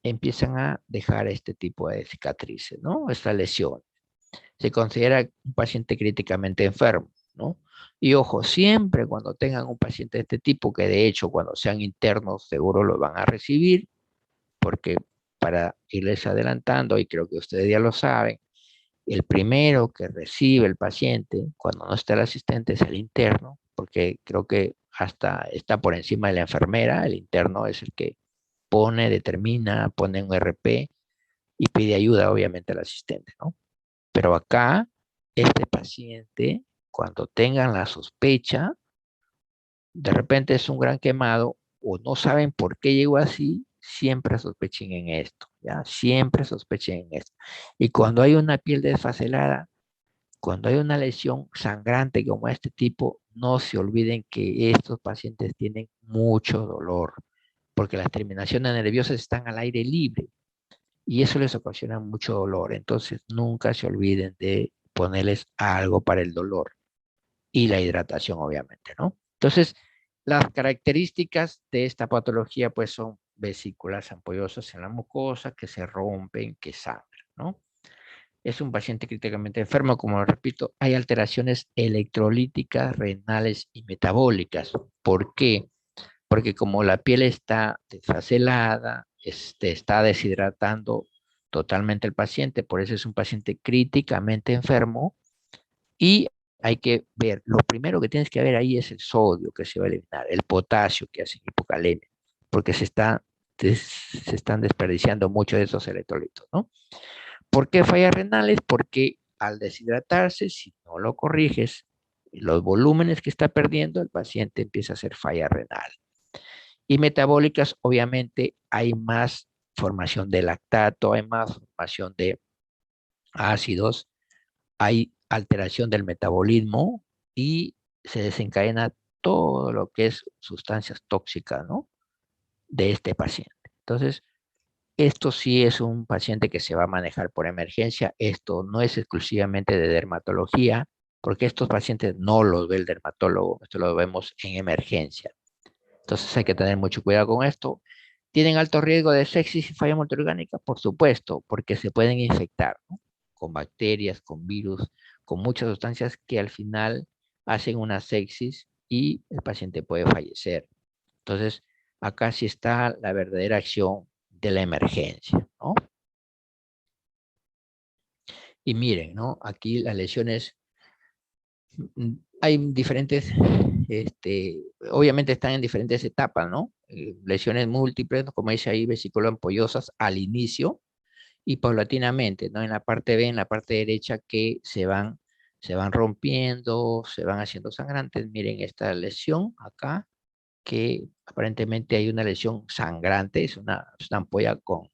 empiezan a dejar este tipo de cicatrices, ¿no? Esta lesión. Se considera un paciente críticamente enfermo, ¿no? Y ojo, siempre cuando tengan un paciente de este tipo, que de hecho cuando sean internos seguro lo van a recibir, porque para irles adelantando, y creo que ustedes ya lo saben, el primero que recibe el paciente cuando no está el asistente es el interno, porque creo que hasta está por encima de la enfermera, el interno es el que pone, determina, pone un RP y pide ayuda obviamente al asistente, ¿no? Pero acá, este paciente, cuando tengan la sospecha, de repente es un gran quemado o no saben por qué llegó así, siempre sospechen en esto, ¿ya? Siempre sospechen en esto. Y cuando hay una piel desfacelada, cuando hay una lesión sangrante como este tipo, no se olviden que estos pacientes tienen mucho dolor, porque las terminaciones nerviosas están al aire libre y eso les ocasiona mucho dolor. Entonces, nunca se olviden de ponerles algo para el dolor y la hidratación, obviamente, ¿no? Entonces, las características de esta patología, pues, son vesículas ampollosas en la mucosa que se rompen, que sangran, ¿no? Es un paciente críticamente enfermo, como lo repito, hay alteraciones electrolíticas, renales y metabólicas. ¿Por qué? Porque como la piel está desfacelada, está deshidratando totalmente el paciente, por eso es un paciente críticamente enfermo y hay que ver, lo primero que tienes que ver ahí es el sodio que se va a eliminar, el potasio que hace hipocalemia, porque se están desperdiciando mucho de esos electrolitos, ¿no? ¿Por qué fallas renales? Porque al deshidratarse, si no lo corriges, los volúmenes que está perdiendo, el paciente empieza a hacer falla renal. Y metabólicas, obviamente, hay más formación de lactato, hay más formación de ácidos, hay alteración del metabolismo y se desencadena todo lo que es sustancias tóxicas, ¿no? De este paciente. Entonces, esto sí es un paciente que se va a manejar por emergencia. Esto no es exclusivamente de dermatología, porque estos pacientes no los ve el dermatólogo, esto lo vemos en emergencia. Entonces hay que tener mucho cuidado con esto. ¿Tienen alto riesgo de sepsis y falla multiorgánica? Por supuesto, porque se pueden infectar, ¿no? Con bacterias, con virus, con muchas sustancias que al final hacen una sepsis y el paciente puede fallecer. Entonces, acá sí está la verdadera acción de la emergencia, ¿no? Y miren, ¿no? Aquí las lesiones, hay diferentes, obviamente están en diferentes etapas, ¿no? Lesiones múltiples, como dice ahí, vesículas ampollosas al inicio y paulatinamente, ¿no? En la parte B, en la parte derecha, que se van rompiendo, se van haciendo sangrantes. Miren esta lesión acá, que aparentemente hay una lesión sangrante, es una ampolla con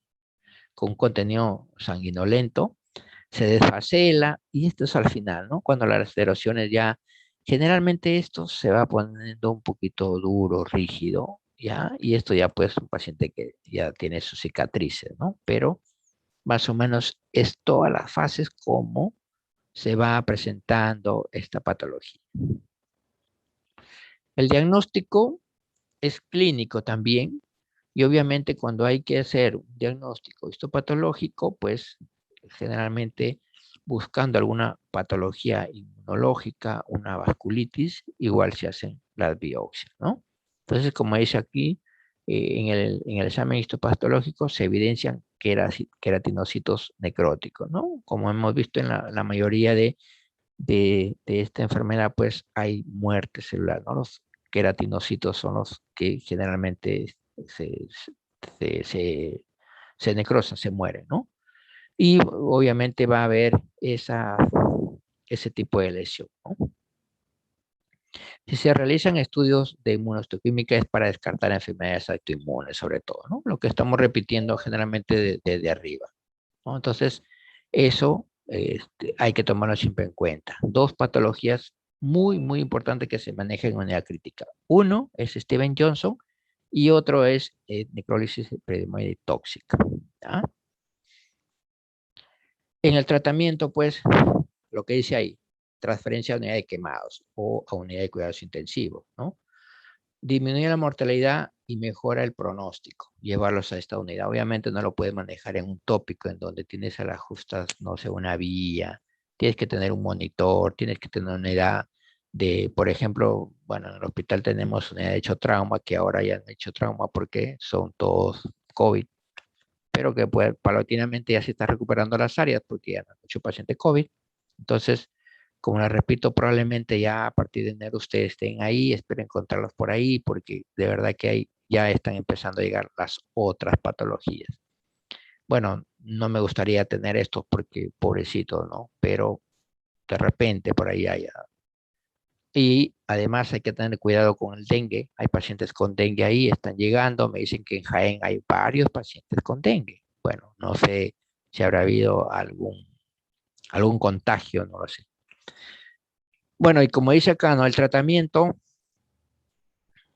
un contenido sanguinolento, se desfacela y esto es al final, ¿no? Cuando las erosiones ya, generalmente esto se va poniendo un poquito duro, rígido, ¿ya? Y esto ya pues un paciente que ya tiene sus cicatrices, ¿no? Pero más o menos es todas las fases como se va presentando esta patología. El diagnóstico es clínico también y obviamente cuando hay que hacer un diagnóstico histopatológico, pues generalmente buscando alguna patología inmunológica, una vasculitis, igual se hacen las biopsias, ¿no? Entonces, como dice aquí, en el examen histopatológico se evidencian queratinocitos necróticos, ¿no? Como hemos visto en la mayoría de esta enfermedad, pues hay muerte celular, ¿no? Los queratinocitos son los que generalmente se, se, se necrosa, se muere, ¿no? Y obviamente va a haber ese tipo de lesión, ¿no? Si se realizan estudios de inmunohistoquímica es para descartar enfermedades autoinmunes, sobre todo, ¿no? Lo que estamos repitiendo generalmente desde arriba, ¿no? Entonces, eso hay que tomarlo siempre en cuenta. Dos patologías muy importantes que se manejan en unidad crítica. Uno es Steven Johnson y otro es necrólisis predemoide tóxica, ¿ya? En el tratamiento, pues, lo que dice ahí, transferencia a unidad de quemados o a unidad de cuidados intensivos, ¿no? Disminuye la mortalidad y mejora el pronóstico, llevarlos a esta unidad. Obviamente no lo puedes manejar en un tópico en donde tienes a las justas, no sé, una vía, tienes que tener un monitor, tienes que tener una unidad de, por ejemplo, bueno, en el hospital tenemos unidad de hecho trauma, que ahora ya han hecho trauma porque son todos COVID, pero que pues, paulatinamente ya se está recuperando las áreas porque ya no hay mucho paciente COVID. Entonces, como les repito, probablemente ya a partir de enero ustedes estén ahí, espero encontrarlos por ahí, porque de verdad que ahí ya están empezando a llegar las otras patologías. Bueno, no me gustaría tener estos porque pobrecito, ¿no? Pero de repente por ahí haya. Y además hay que tener cuidado con el dengue. Hay pacientes con dengue ahí, están llegando. Me dicen que en Jaén hay varios pacientes con dengue. Bueno, no sé si habrá habido algún contagio, no lo sé. Bueno, y como dice acá, ¿no? El tratamiento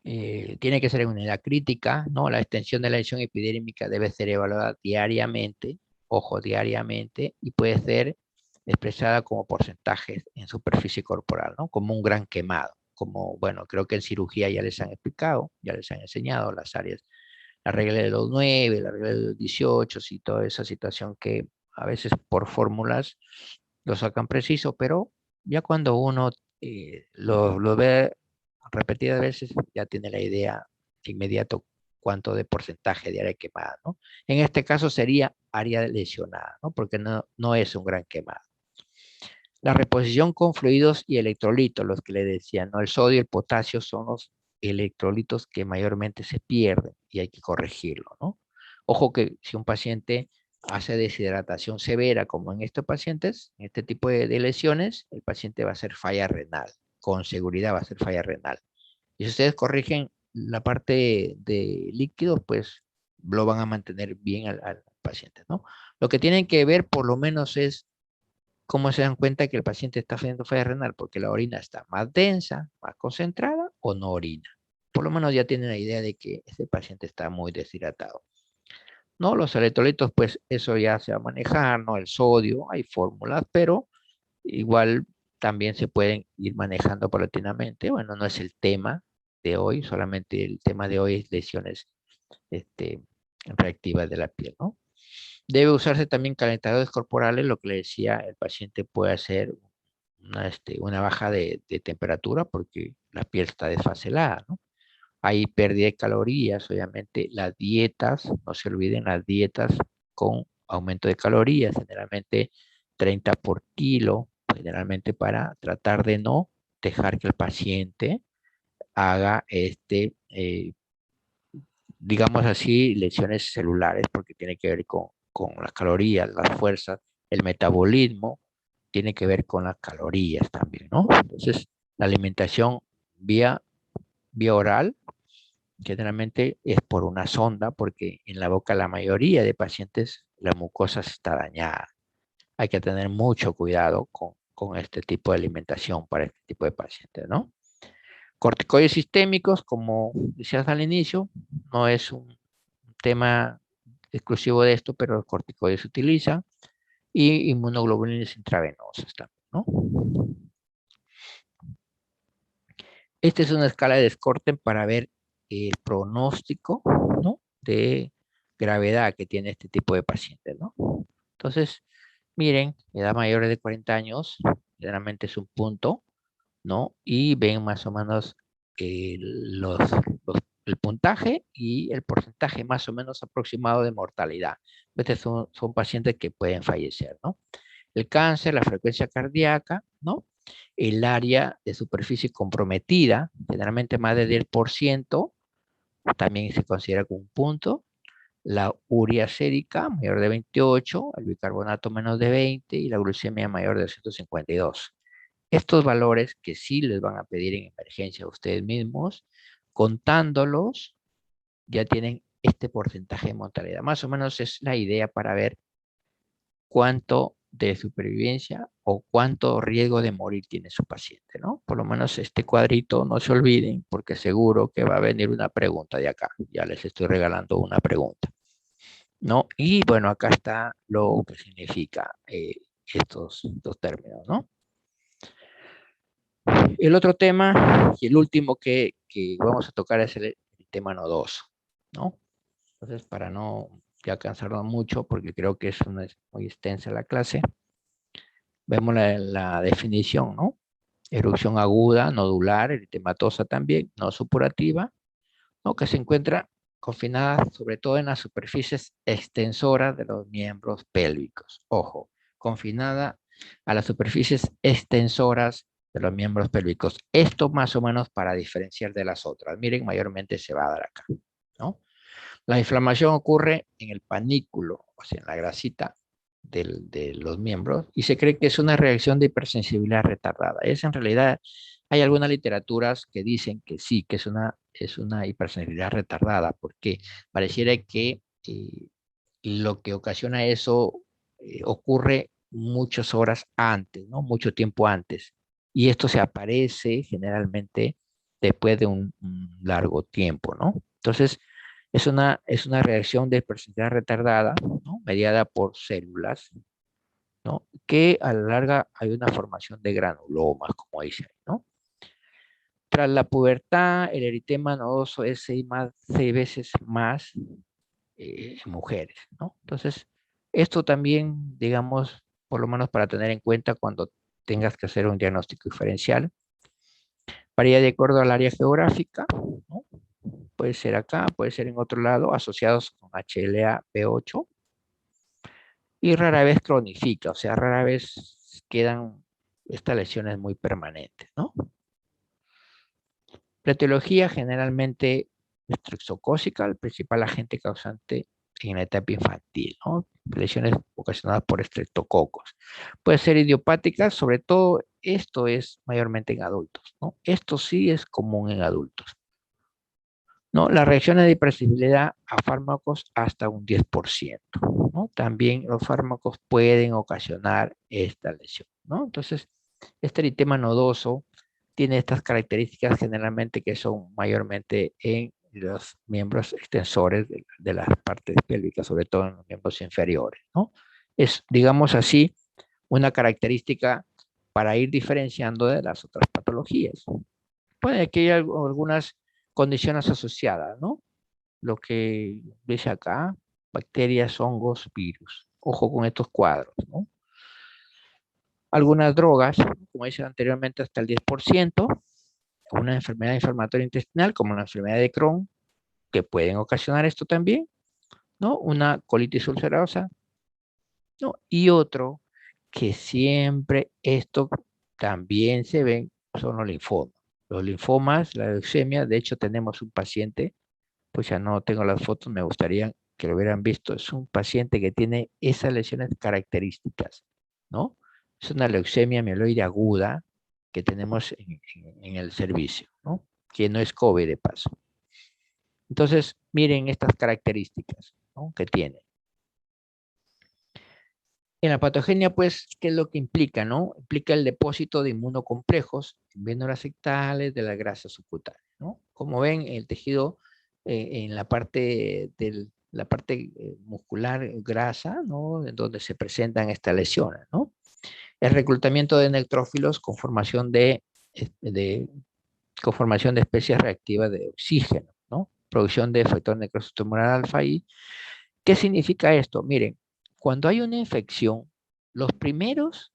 tiene que ser en unidad crítica, ¿no? La extensión de la lesión epidérmica debe ser evaluada diariamente, ojo, diariamente, y puede ser expresada como porcentajes en superficie corporal, ¿no? Como un gran quemado, como, bueno, creo que en cirugía ya les han explicado, ya les han enseñado las áreas, la regla de los 9, la regla de los 18, y toda esa situación que a veces por fórmulas lo sacan preciso, pero ya cuando uno lo ve repetidas veces, ya tiene la idea de inmediato cuánto de porcentaje de área quemada, ¿no? En este caso sería área lesionada, ¿no? Porque no es un gran quemado. La reposición con fluidos y electrolitos, los que le decía, ¿no? El sodio y el potasio son los electrolitos que mayormente se pierden y hay que corregirlo, ¿no? Ojo que si un paciente hace deshidratación severa, como en estos pacientes, en este tipo de lesiones, el paciente va a hacer falla renal, con seguridad va a ser falla renal. Y si ustedes corrigen la parte de líquidos, pues lo van a mantener bien al paciente, ¿no? Lo que tienen que ver por lo menos es cómo se dan cuenta que el paciente está haciendo falla renal, porque la orina está más densa, más concentrada o no orina. Por lo menos ya tienen la idea de que este paciente está muy deshidratado. No, los electrolitos, pues eso ya se va a manejar, ¿no? El sodio, hay fórmulas, pero igual también se pueden ir manejando paulatinamente. Bueno, no es el tema de hoy, solamente el tema de hoy es lesiones este, reactivas de la piel, ¿no? Debe usarse también calentadores corporales, lo que le decía, el paciente puede hacer una baja de temperatura porque la piel está desfaselada, ¿no? Hay pérdida de calorías, obviamente las dietas, no se olviden las dietas con aumento de calorías, generalmente 30 por kilo, generalmente para tratar de no dejar que el paciente haga digamos así, lesiones celulares, porque tiene que ver con las calorías, las fuerzas, el metabolismo, tiene que ver con las calorías también, ¿no? Entonces, la alimentación vía, vía oral generalmente es por una sonda, porque en la boca la mayoría de pacientes la mucosa está dañada. Hay que tener mucho cuidado con este tipo de alimentación para este tipo de pacientes, ¿no? Corticoides sistémicos, como decías al inicio, no es un tema exclusivo de esto, pero los corticoides se utilizan y inmunoglobulinas intravenosas también, ¿no? Esta es una escala de Scorten para ver el pronóstico, ¿no? De gravedad que tiene este tipo de pacientes, ¿no? Entonces, miren, edad mayor de 40 años, generalmente es un punto, ¿no? Y ven más o menos el puntaje y el porcentaje más o menos aproximado de mortalidad. Estos son pacientes que pueden fallecer, ¿no? El cáncer, la frecuencia cardíaca, ¿no? El área de superficie comprometida, generalmente más de 10%, también se considera como un punto. la urea sérica mayor de 28, el bicarbonato menos de 20 y la glucemia mayor de 152. Estos valores que sí les van a pedir en emergencia a ustedes mismos, contándolos, ya tienen este porcentaje de mortalidad. Más o menos es la idea para ver cuánto de supervivencia o cuánto riesgo de morir tiene su paciente, ¿no? Por lo menos este cuadrito no se olviden, porque seguro que va a venir una pregunta de acá. Ya les estoy regalando una pregunta, ¿no? Y bueno, acá está lo que significa estos dos términos, ¿no? El otro tema y el último que vamos a tocar es el tema nodoso, ¿no? Entonces, para no ya cansarnos mucho, porque creo que es muy extensa la clase, vemos la definición, ¿no? Erupción aguda, nodular, eritematosa también, no supurativa, ¿no? Que se encuentra confinada sobre todo en las superficies extensoras de los miembros pélvicos. Ojo, confinada a las superficies extensoras de los miembros pélvicos. Esto más o menos para diferenciar de las otras. Miren, mayormente se va a dar acá, ¿no? La inflamación ocurre en el panículo, o sea, en la grasita de los miembros, y se cree que es una reacción de hipersensibilidad retardada. En realidad, hay algunas literaturas que dicen que sí, que es una hipersensibilidad retardada, porque pareciera que lo que ocasiona eso ocurre muchas horas antes, ¿no? Mucho tiempo antes. Y esto se aparece generalmente después de un largo tiempo, ¿no? Entonces, es una reacción de hipersensibilidad retardada, ¿no? Mediada por células, ¿no? Que a la larga hay una formación de granulomas, como dice ahí, ¿no? Tras la pubertad, el eritema nodoso es 6 veces más en mujeres, ¿no? Entonces, esto también, digamos, por lo menos para tener en cuenta cuando tengas que hacer un diagnóstico diferencial, varía de acuerdo al área geográfica, ¿no? Puede ser acá, puede ser en otro lado, asociados con HLA-B8, y rara vez cronifica, o sea, rara vez quedan estas lesiones muy permanentes, ¿no? La etiología generalmente es trixocócica, el principal agente causante en la etapa infantil, ¿no? Lesiones ocasionadas por estreptococos. Puede ser idiopática, sobre todo esto es mayormente en adultos, ¿no? Esto sí es común en adultos, ¿no? Las reacciones de hipersensibilidad a fármacos hasta un 10%, ¿no? También los fármacos pueden ocasionar esta lesión, ¿no? Entonces, este eritema nodoso tiene estas características generalmente que son mayormente en los miembros extensores de las partes pélvicas, sobre todo en los miembros inferiores, ¿no? Es, digamos así, una característica para ir diferenciando de las otras patologías. Puede que haya algunas condiciones asociadas, ¿no? Lo que dice acá, bacterias, hongos, virus. Ojo con estos cuadros, ¿no? Algunas drogas, como dice anteriormente, hasta el 10%, una enfermedad inflamatoria intestinal, como la enfermedad de Crohn, que pueden ocasionar esto también, ¿no? Una colitis ulcerosa, ¿no? Y otro que siempre esto también se ven son los linfomas. Los linfomas, la leucemia, de hecho tenemos un paciente, pues ya no tengo las fotos, me gustaría que lo hubieran visto, es un paciente que tiene esas lesiones características, ¿no? Es una leucemia mieloide aguda que tenemos en el servicio, ¿no? Que no es COVID de paso. Entonces, miren estas características, ¿no? Que tiene. En la patogenia, pues, ¿qué es lo que implica, no? Implica el depósito de inmunocomplejos en vénulas sectales de las grasas subcutánea, ¿no? Como ven, el tejido en la parte muscular grasa, ¿no? En donde se presentan estas lesiones, ¿no? El reclutamiento de neutrófilos con formación con formación de especies reactivas de oxígeno, ¿no? Producción de factor necrosis tumoral alfa I. ¿Qué significa esto? Miren, cuando hay una infección, los primeros,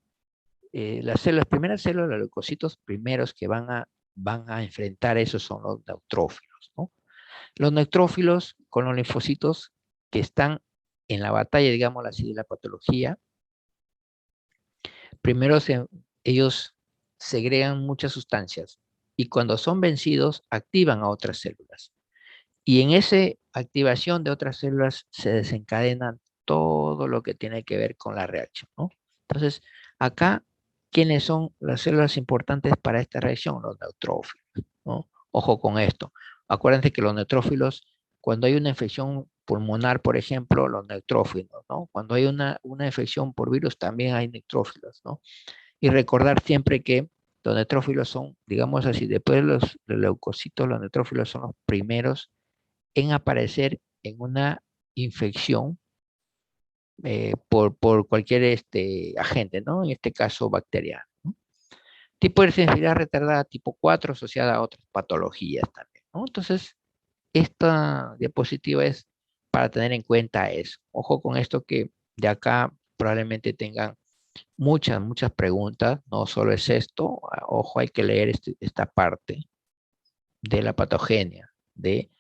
las primeras células, los leucocitos primeros que van a enfrentar eso son los neutrófilos, ¿no? Los neutrófilos con los linfocitos que están en la batalla, digamos así, de la patología, primero ellos segregan muchas sustancias y cuando son vencidos activan a otras células. Y en ese activación de otras células se desencadena todo lo que tiene que ver con la reacción, ¿no? Entonces, acá, ¿quiénes son las células importantes para esta reacción? Los neutrófilos, ¿no? Ojo con esto. Acuérdense que los neutrófilos, cuando hay una infección pulmonar, por ejemplo, los neutrófilos, ¿no? Cuando hay una infección por virus, también hay neutrófilos, ¿no? Y recordar siempre que los neutrófilos son, digamos así, después de los leucocitos, los neutrófilos son los primeros en aparecer en una infección por cualquier agente, ¿no? En este caso, bacteriano, ¿no? Tipo de sensibilidad retardada tipo 4 asociada a otras patologías también, ¿no? Entonces, esta diapositiva es para tener en cuenta eso. Ojo con esto que de acá probablemente tengan muchas preguntas, no solo es esto, ojo, hay que leer esta parte de la patogenia de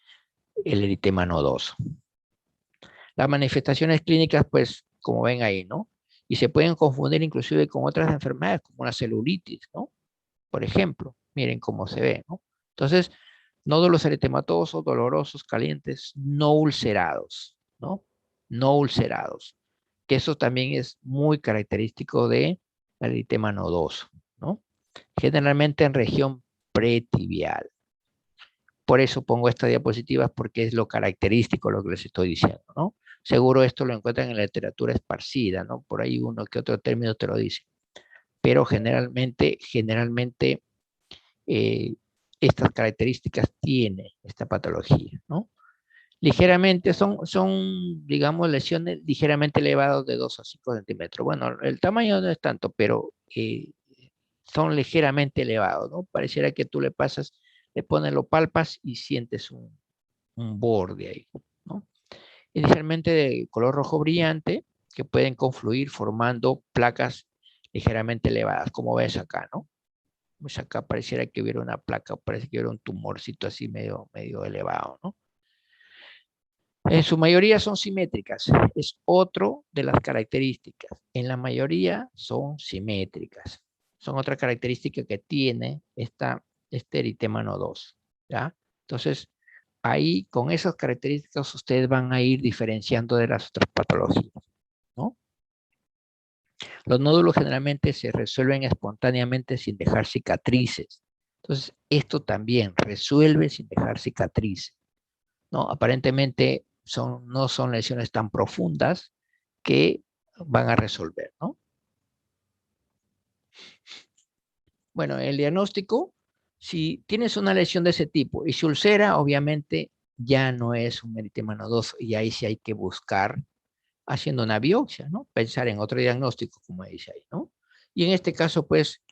el eritema nodoso. Las manifestaciones clínicas, pues, como ven ahí, ¿no? Y se pueden confundir inclusive con otras enfermedades, como la celulitis, ¿no? Por ejemplo, miren cómo se ve, ¿no? Entonces, nódulos eritematosos, dolorosos, calientes, no ulcerados, ¿no? No ulcerados. Que eso también es muy característico de eritema nodoso, ¿no? Generalmente en región pretibial. Por eso pongo estas diapositivas porque es lo característico lo que les estoy diciendo, ¿no? Seguro esto lo encuentran en la literatura esparcida, ¿no? Por ahí uno que otro término te lo dice. Pero generalmente eh, estas características tiene esta patología, ¿no? Ligeramente digamos, lesiones ligeramente elevadas de 2 a 5 centímetros. Bueno, el tamaño no es tanto, pero son ligeramente elevados, ¿no? Pareciera que tú le pasas, le pones, lo palpas y sientes un borde ahí, ¿no? Inicialmente de color rojo brillante, que pueden confluir formando placas ligeramente elevadas, como ves acá, ¿no? Pues acá pareciera que hubiera una placa, parece que hubiera un tumorcito así medio elevado, ¿no? En su mayoría son simétricas, es otro de las características. En la mayoría son simétricas. Son otra característica que tiene este eritema nodoso, ¿ya? Entonces, ahí con esas características ustedes van a ir diferenciando de las otras patologías, ¿no? Los nódulos generalmente se resuelven espontáneamente sin dejar cicatrices. Entonces, esto también resuelve sin dejar cicatrices, ¿no? Aparentemente no son lesiones tan profundas que van a resolver, ¿no? Bueno, el diagnóstico, si tienes una lesión de ese tipo y se ulcera, obviamente ya no es un eritema nodoso y ahí sí hay que buscar haciendo una biopsia, ¿no? Pensar en otro diagnóstico, como dice ahí, ¿no? Y en este caso, pues,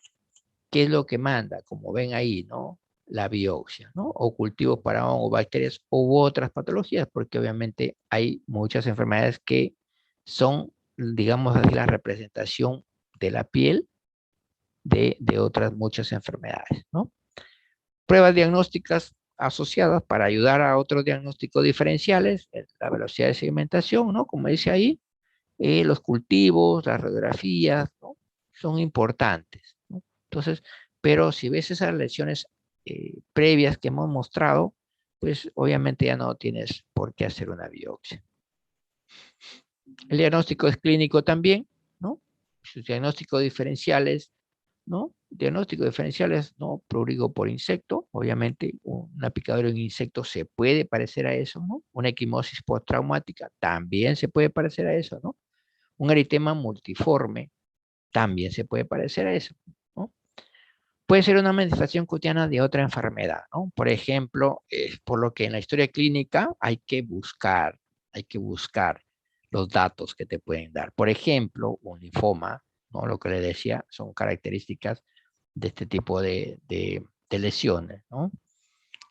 ¿qué es lo que manda? Como ven ahí, ¿no? La biopsia, ¿no? O cultivos para hongos, bacterias u otras patologías, porque obviamente hay muchas enfermedades que son, digamos así, la representación de la piel de otras muchas enfermedades, ¿no? Pruebas diagnósticas asociadas para ayudar a otros diagnósticos diferenciales, la velocidad de segmentación, ¿no? Como dice ahí, los cultivos, las radiografías, ¿no? Son importantes, ¿no? Entonces, pero si ves esas lesiones previas que hemos mostrado, pues obviamente ya no tienes por qué hacer una biopsia. El diagnóstico es clínico también, ¿no? Sus diagnósticos diferenciales, ¿no? Diagnóstico diferenciales, ¿no? Prurigo por insecto, obviamente una picadura de un insecto se puede parecer a eso, ¿no? Una equimosis postraumática también se puede parecer a eso, ¿no? Un eritema multiforme también se puede parecer a eso, ¿no? Puede ser una manifestación cutánea de otra enfermedad, ¿no? Por ejemplo, por lo que en la historia clínica hay que buscar los datos que te pueden dar. Por ejemplo, un linfoma, ¿no? Lo que le decía, son características de este tipo de lesiones, ¿no?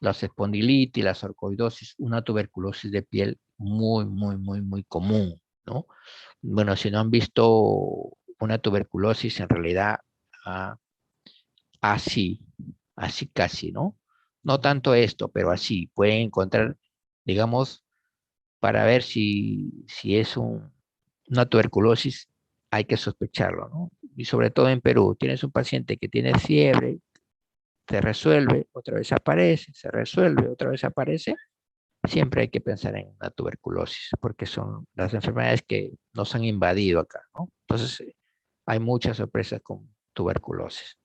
Las espondilitis, la sarcoidosis, una tuberculosis de piel muy común, ¿no? Bueno, si no han visto una tuberculosis, en realidad, ah, así, así casi, ¿no? No tanto esto, pero así, pueden encontrar, digamos, para ver si es una tuberculosis, hay que sospecharlo, ¿no? Y sobre todo en Perú, tienes un paciente que tiene fiebre, se resuelve, otra vez aparece, se resuelve, otra vez aparece, siempre hay que pensar en una tuberculosis, porque son las enfermedades que nos han invadido acá, ¿no? Entonces, hay muchas sorpresas con tuberculosis.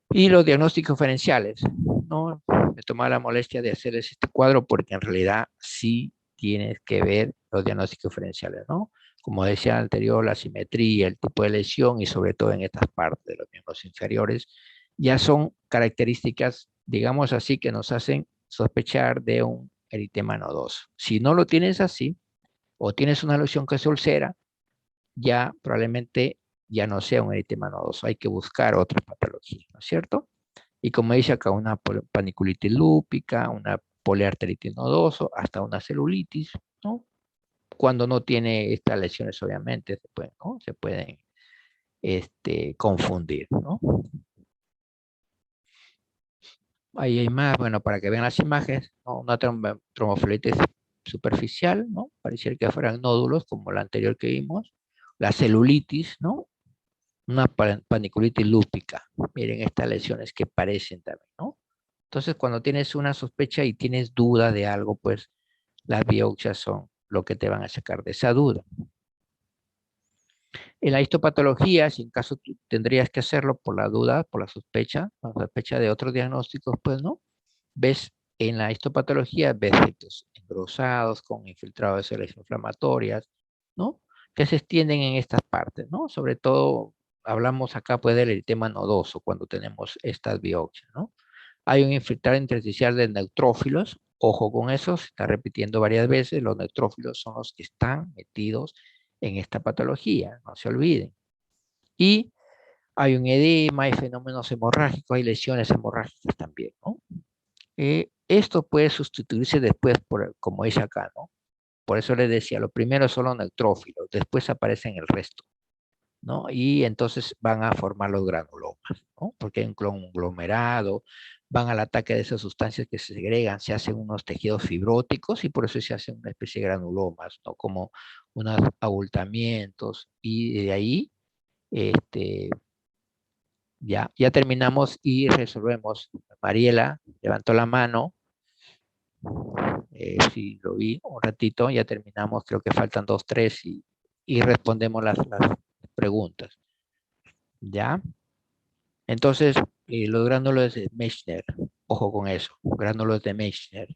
Y los diagnósticos diferenciales, ¿no? Me tomaba la molestia de hacerles este cuadro porque en realidad sí tienes que ver los diagnósticos diferenciales, ¿no? Como decía anterior, la simetría, el tipo de lesión y sobre todo en estas partes de los miembros inferiores, ya son características, digamos así, que nos hacen sospechar de un eritema nodoso. Si no lo tienes así, o tienes una lesión que se ulcera, ya probablemente ya no sea un eritema nodoso. Hay que buscar otras patologías, ¿no es cierto? Y como dice acá, una paniculitis lúpica, una poliarteritis nodoso, hasta una celulitis, ¿no? Cuando no tiene estas lesiones, obviamente, se pueden, ¿no? Se pueden confundir, ¿no? Ahí hay más, bueno, para que vean las imágenes, ¿no? Una tromboflebitis superficial, ¿no? Pareciera que fueran nódulos, como la anterior que vimos. La celulitis, ¿no? Una paniculitis lúpica. Miren estas lesiones que parecen también, ¿no? Entonces, cuando tienes una sospecha y tienes duda de algo, pues las biopsias son lo que te van a sacar de esa duda. En la histopatología, si en caso tú tendrías que hacerlo por la duda, por la sospecha de otros diagnósticos, pues no. Ves en la histopatología, ves efectos engrosados con infiltrados de células inflamatorias, ¿no? Que se extienden en estas partes, ¿no? Sobre todo, hablamos acá pues del eritema nodoso cuando tenemos estas biopsias, ¿no? Hay un infiltrado intersticial de neutrófilos, ojo con eso, se está repitiendo varias veces, los neutrófilos son los que están metidos en esta patología, no se olviden. Y hay un edema, hay fenómenos hemorrágicos, hay lesiones hemorrágicas también, ¿no? Esto puede sustituirse después, como dice acá, ¿no? Por eso les decía, lo primero son los neutrófilos, después aparecen el resto, ¿no? Y entonces van a formar los granulomas, ¿no? Porque hay un conglomerado, van al ataque de esas sustancias que se segregan, se hacen unos tejidos fibróticos y por eso se hacen una especie de granulomas, ¿no? Como unos abultamientos y de ahí, este, ya terminamos y resolvemos. Mariela levantó la mano, sí, lo vi un ratito, ya terminamos, creo que faltan dos, tres y respondemos las preguntas, ¿ya? Entonces, los gránulos de Mechner, ojo con eso, gránulos de Mechner,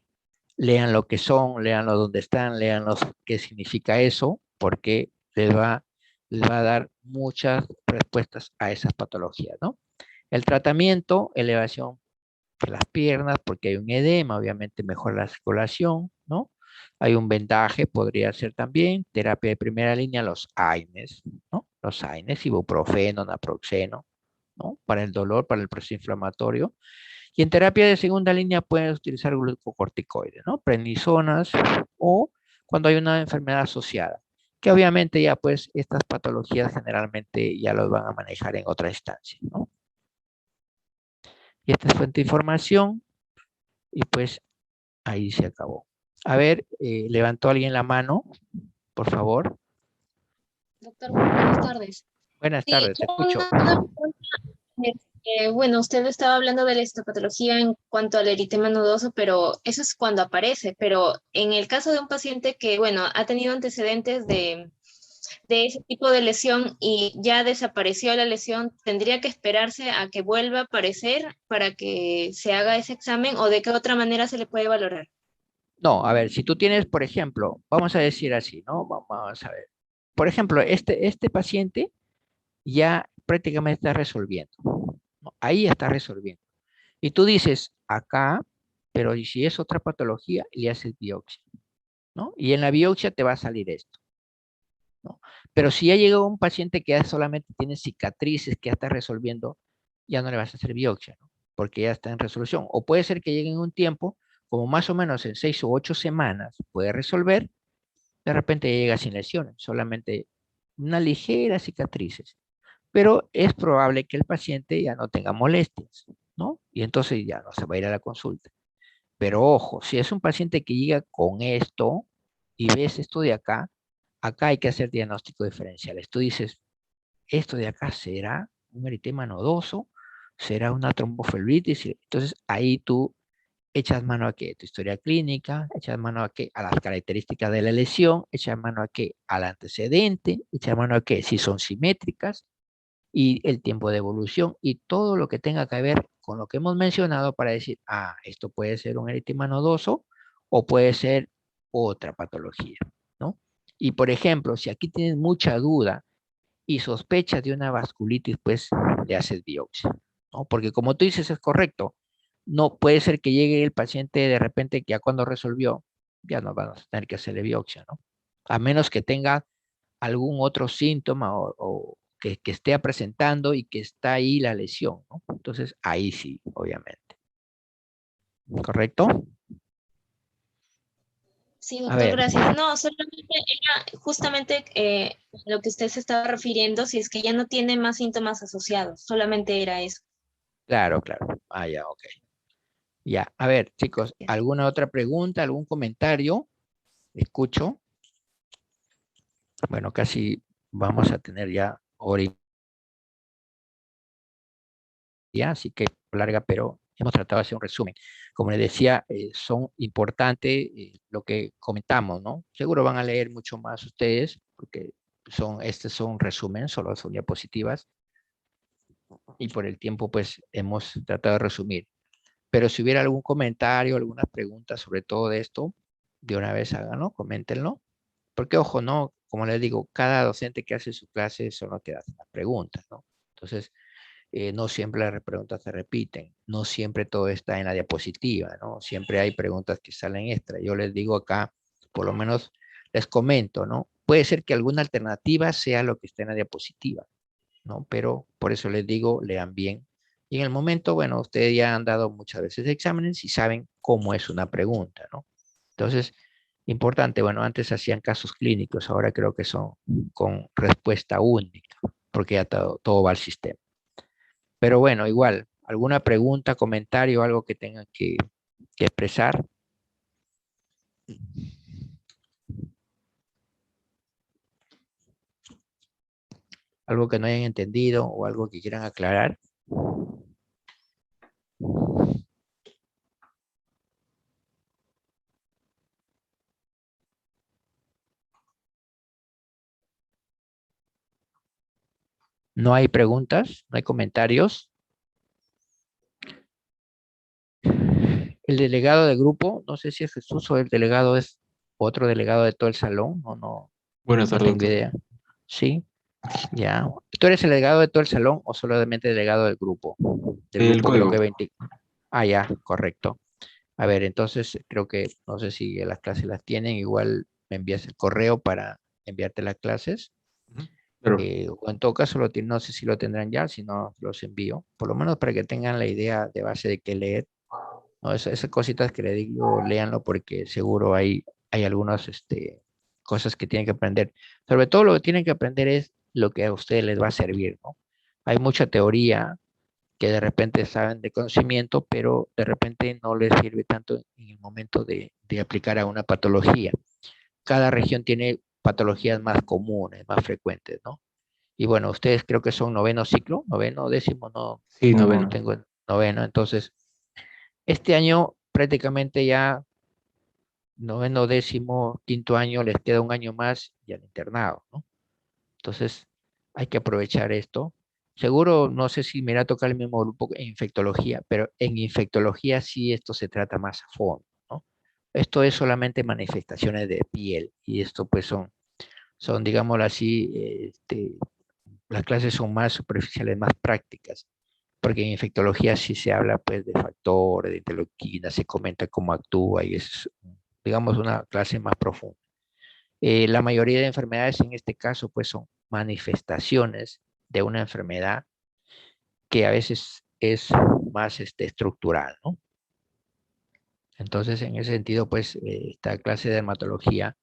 lean lo que son, leanlo dónde están, leanlos qué significa eso, porque les va a dar muchas respuestas a esas patologías, ¿no? El tratamiento, elevación las piernas, porque hay un edema, obviamente mejora la circulación, ¿no? Hay un vendaje, podría ser también, terapia de primera línea, los AINES, ¿no? Los AINES, ibuprofeno, naproxeno, ¿no? Para el dolor, para el proceso inflamatorio. Y en terapia de segunda línea puedes utilizar glucocorticoides, ¿no? Prednisonas o cuando hay una enfermedad asociada, que obviamente ya pues estas patologías generalmente ya los van a manejar en otra instancia, ¿no? Y esta es fuente de información y pues ahí se acabó. A ver, levantó alguien la mano, por favor. Doctor, muy buenas tardes. Buenas Sí, tardes, te escucho. una pregunta. Bueno, usted estaba hablando de la histopatología en cuanto al eritema nodoso, pero eso es cuando aparece. Pero en el caso de un paciente que, bueno, ha tenido antecedentes de ese tipo de lesión y ya desapareció la lesión, ¿tendría que esperarse a que vuelva a aparecer para que se haga ese examen o de qué otra manera se le puede valorar? No, a ver, si tú tienes, por ejemplo, vamos a decir así, ¿no? Vamos a ver. Por ejemplo, este paciente ya prácticamente está resolviendo, ¿no? Ahí está resolviendo. Y tú dices, acá, pero ¿y si es otra patología? Le haces biopsia, ¿no? Y en la biopsia te va a salir esto, ¿no? Pero si ya llegó un paciente que ya solamente tiene cicatrices, que ya está resolviendo, ya no le vas a hacer biopsia, ¿no? Porque ya está en resolución. O puede ser que llegue en un tiempo, como más o menos en 6 u 8 semanas, puede resolver, de repente ya llega sin lesiones, solamente una ligera cicatrices. Pero es probable que el paciente ya no tenga molestias, ¿no? Y entonces ya no se va a ir a la consulta. Pero ojo, si es un paciente que llega con esto y ves esto de acá, acá hay que hacer diagnóstico diferenciales. Tú dices, esto de acá será un eritema nodoso, será una tromboflebitis. Entonces ahí tú echas mano a qué, tu historia clínica, echas mano a qué, a las características de la lesión, echas mano a qué, al antecedente, echas mano a qué, si son simétricas, y el tiempo de evolución, y todo lo que tenga que ver con lo que hemos mencionado para decir, ah, esto puede ser un eritema nodoso o puede ser otra patología, ¿no? Y por ejemplo, si aquí tienes mucha duda y sospechas de una vasculitis, pues le haces biopsia, ¿no? Porque como tú dices, es correcto. No puede ser que llegue el paciente de repente que ya cuando resolvió, ya no van a tener que hacerle biopsia, ¿no? A menos que tenga algún otro síntoma o que esté presentando y que está ahí la lesión, ¿no? Entonces, ahí sí, obviamente. ¿Correcto? Sí, A doctor, ver, gracias. No, solamente era justamente lo que usted se estaba refiriendo, si es que ya no tiene más síntomas asociados, solamente era eso. claro, claro. Ah, ya, ok. Ya, a ver, chicos, ¿alguna otra pregunta, algún comentario? Escucho. Bueno, casi vamos a tener ya hora y media, así que larga, pero hemos tratado de hacer un resumen. Como les decía, son importantes lo que comentamos, ¿no? Seguro van a leer mucho más ustedes, porque estos son resumen, solo son diapositivas, y por el tiempo, pues, hemos tratado de resumir. Pero si hubiera algún comentario, alguna pregunta sobre todo de esto, de una vez háganlo, coméntenlo. Porque, ojo, no, como les digo, cada docente que hace su clase son los que hacen las preguntas, ¿no? Entonces, no siempre las preguntas se repiten, no siempre todo está en la diapositiva, ¿no? Siempre hay preguntas que salen extra. Yo les digo acá, por lo menos les comento, ¿no? Puede ser que alguna alternativa sea lo que está en la diapositiva, ¿no? Pero por eso les digo, lean bien. Y en el momento, bueno, ustedes ya han dado muchas veces exámenes y saben cómo es una pregunta, ¿no? Entonces, importante, bueno, antes hacían casos clínicos, ahora creo que son con respuesta única, porque ya todo va al sistema. Pero bueno, igual, alguna pregunta, comentario, algo que tengan que expresar. Algo que no hayan entendido o algo que quieran aclarar. No hay preguntas, no hay comentarios. El delegado de grupo, no sé si es Jesús o el delegado es otro delegado de todo el salón, o no, Buenas no tardes, tengo doctor. idea. Sí, ya. ¿Tú eres el delegado de todo el salón o solamente delegado del grupo? Del El grupo creo código. que 20. Ah, ya, correcto. A ver, entonces creo que, no sé si las clases las tienen, igual me envías el correo para enviarte las clases. Ujú. Pero, O en todo caso, no sé si lo tendrán ya, si no, los envío. Por lo menos para que tengan la idea de base de qué leer. No, esas cositas que le digo, léanlo porque seguro hay algunas cosas que tienen que aprender. Sobre todo lo que tienen que aprender es lo que a ustedes les va a servir, ¿no? Hay mucha teoría que de repente saben de conocimiento, pero de repente no les sirve tanto en el momento de aplicar a una patología. Cada región tiene patologías más comunes, más frecuentes, ¿no? Y bueno, ustedes creo que son noveno ciclo, noveno, décimo, no, sí, no noveno. tengo noveno, entonces este año prácticamente ya noveno, décimo, quinto año, les queda un año más y al internado, ¿no? Entonces, hay que aprovechar esto. Seguro, no sé si me irá a tocar el mismo grupo en infectología, pero en infectología sí esto se trata más a fondo, ¿no? Esto es solamente manifestaciones de piel y esto pues son digámoslo así, las clases son más superficiales, más prácticas, porque en infectología sí se habla pues de factores, de interleuquinas, se comenta cómo actúa y es, digamos, una clase más profunda. La mayoría de enfermedades en este caso pues son manifestaciones de una enfermedad que a veces es más estructural, ¿no? Entonces, en ese sentido, pues, esta clase de dermatología,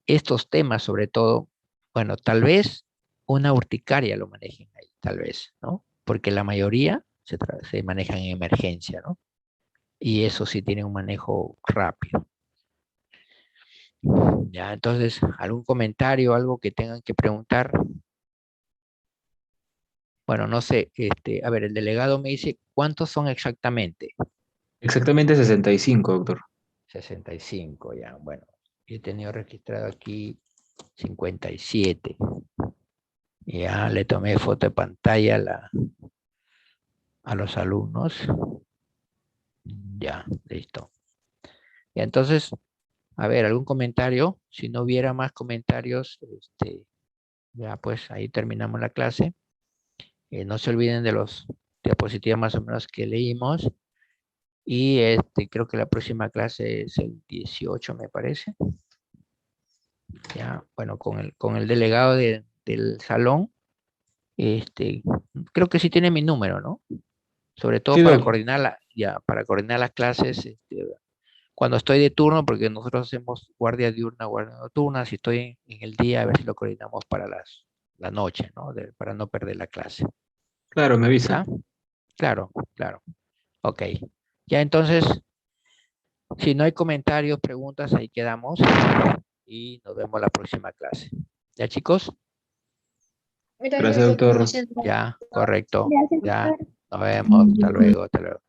estos temas sobre todo, bueno, tal vez una urticaria lo manejen ahí, tal vez, ¿no? Porque la mayoría se manejan en emergencia, ¿no? Y eso sí tiene un manejo rápido. Ya, entonces, ¿algún comentario, algo que tengan que preguntar? Bueno, no sé, a ver, el delegado me dice, ¿cuántos son exactamente? Exactamente 65, doctor. 65, ya, bueno. He tenido registrado aquí 57. Ya le tomé foto de pantalla a los alumnos. Ya, listo. Y entonces, a ver, ¿algún comentario? Si no hubiera más comentarios, ya pues ahí terminamos la clase. No se olviden de los diapositivas más o menos que leímos. Y creo que la próxima clase es el 18, me parece. Ya, bueno, con el delegado del salón, creo que sí tiene mi número, ¿no? Sobre todo Sí, para doctor. coordinar para coordinar las clases, cuando estoy de turno, porque nosotros hacemos guardia diurna, guardia nocturna, si estoy en el día, a ver si lo coordinamos para la noche, ¿no? Para no perder la clase. Claro, me avisa. ¿Ya? Claro, claro. Ok. Ya entonces, si no hay comentarios, preguntas, ahí quedamos y nos vemos la próxima clase. ¿Ya, chicos? Gracias, Gracias, doctor. doctor. Muchas Ya, gracias. correcto. Gracias, Ya, doctor. nos vemos. Hasta luego, hasta luego.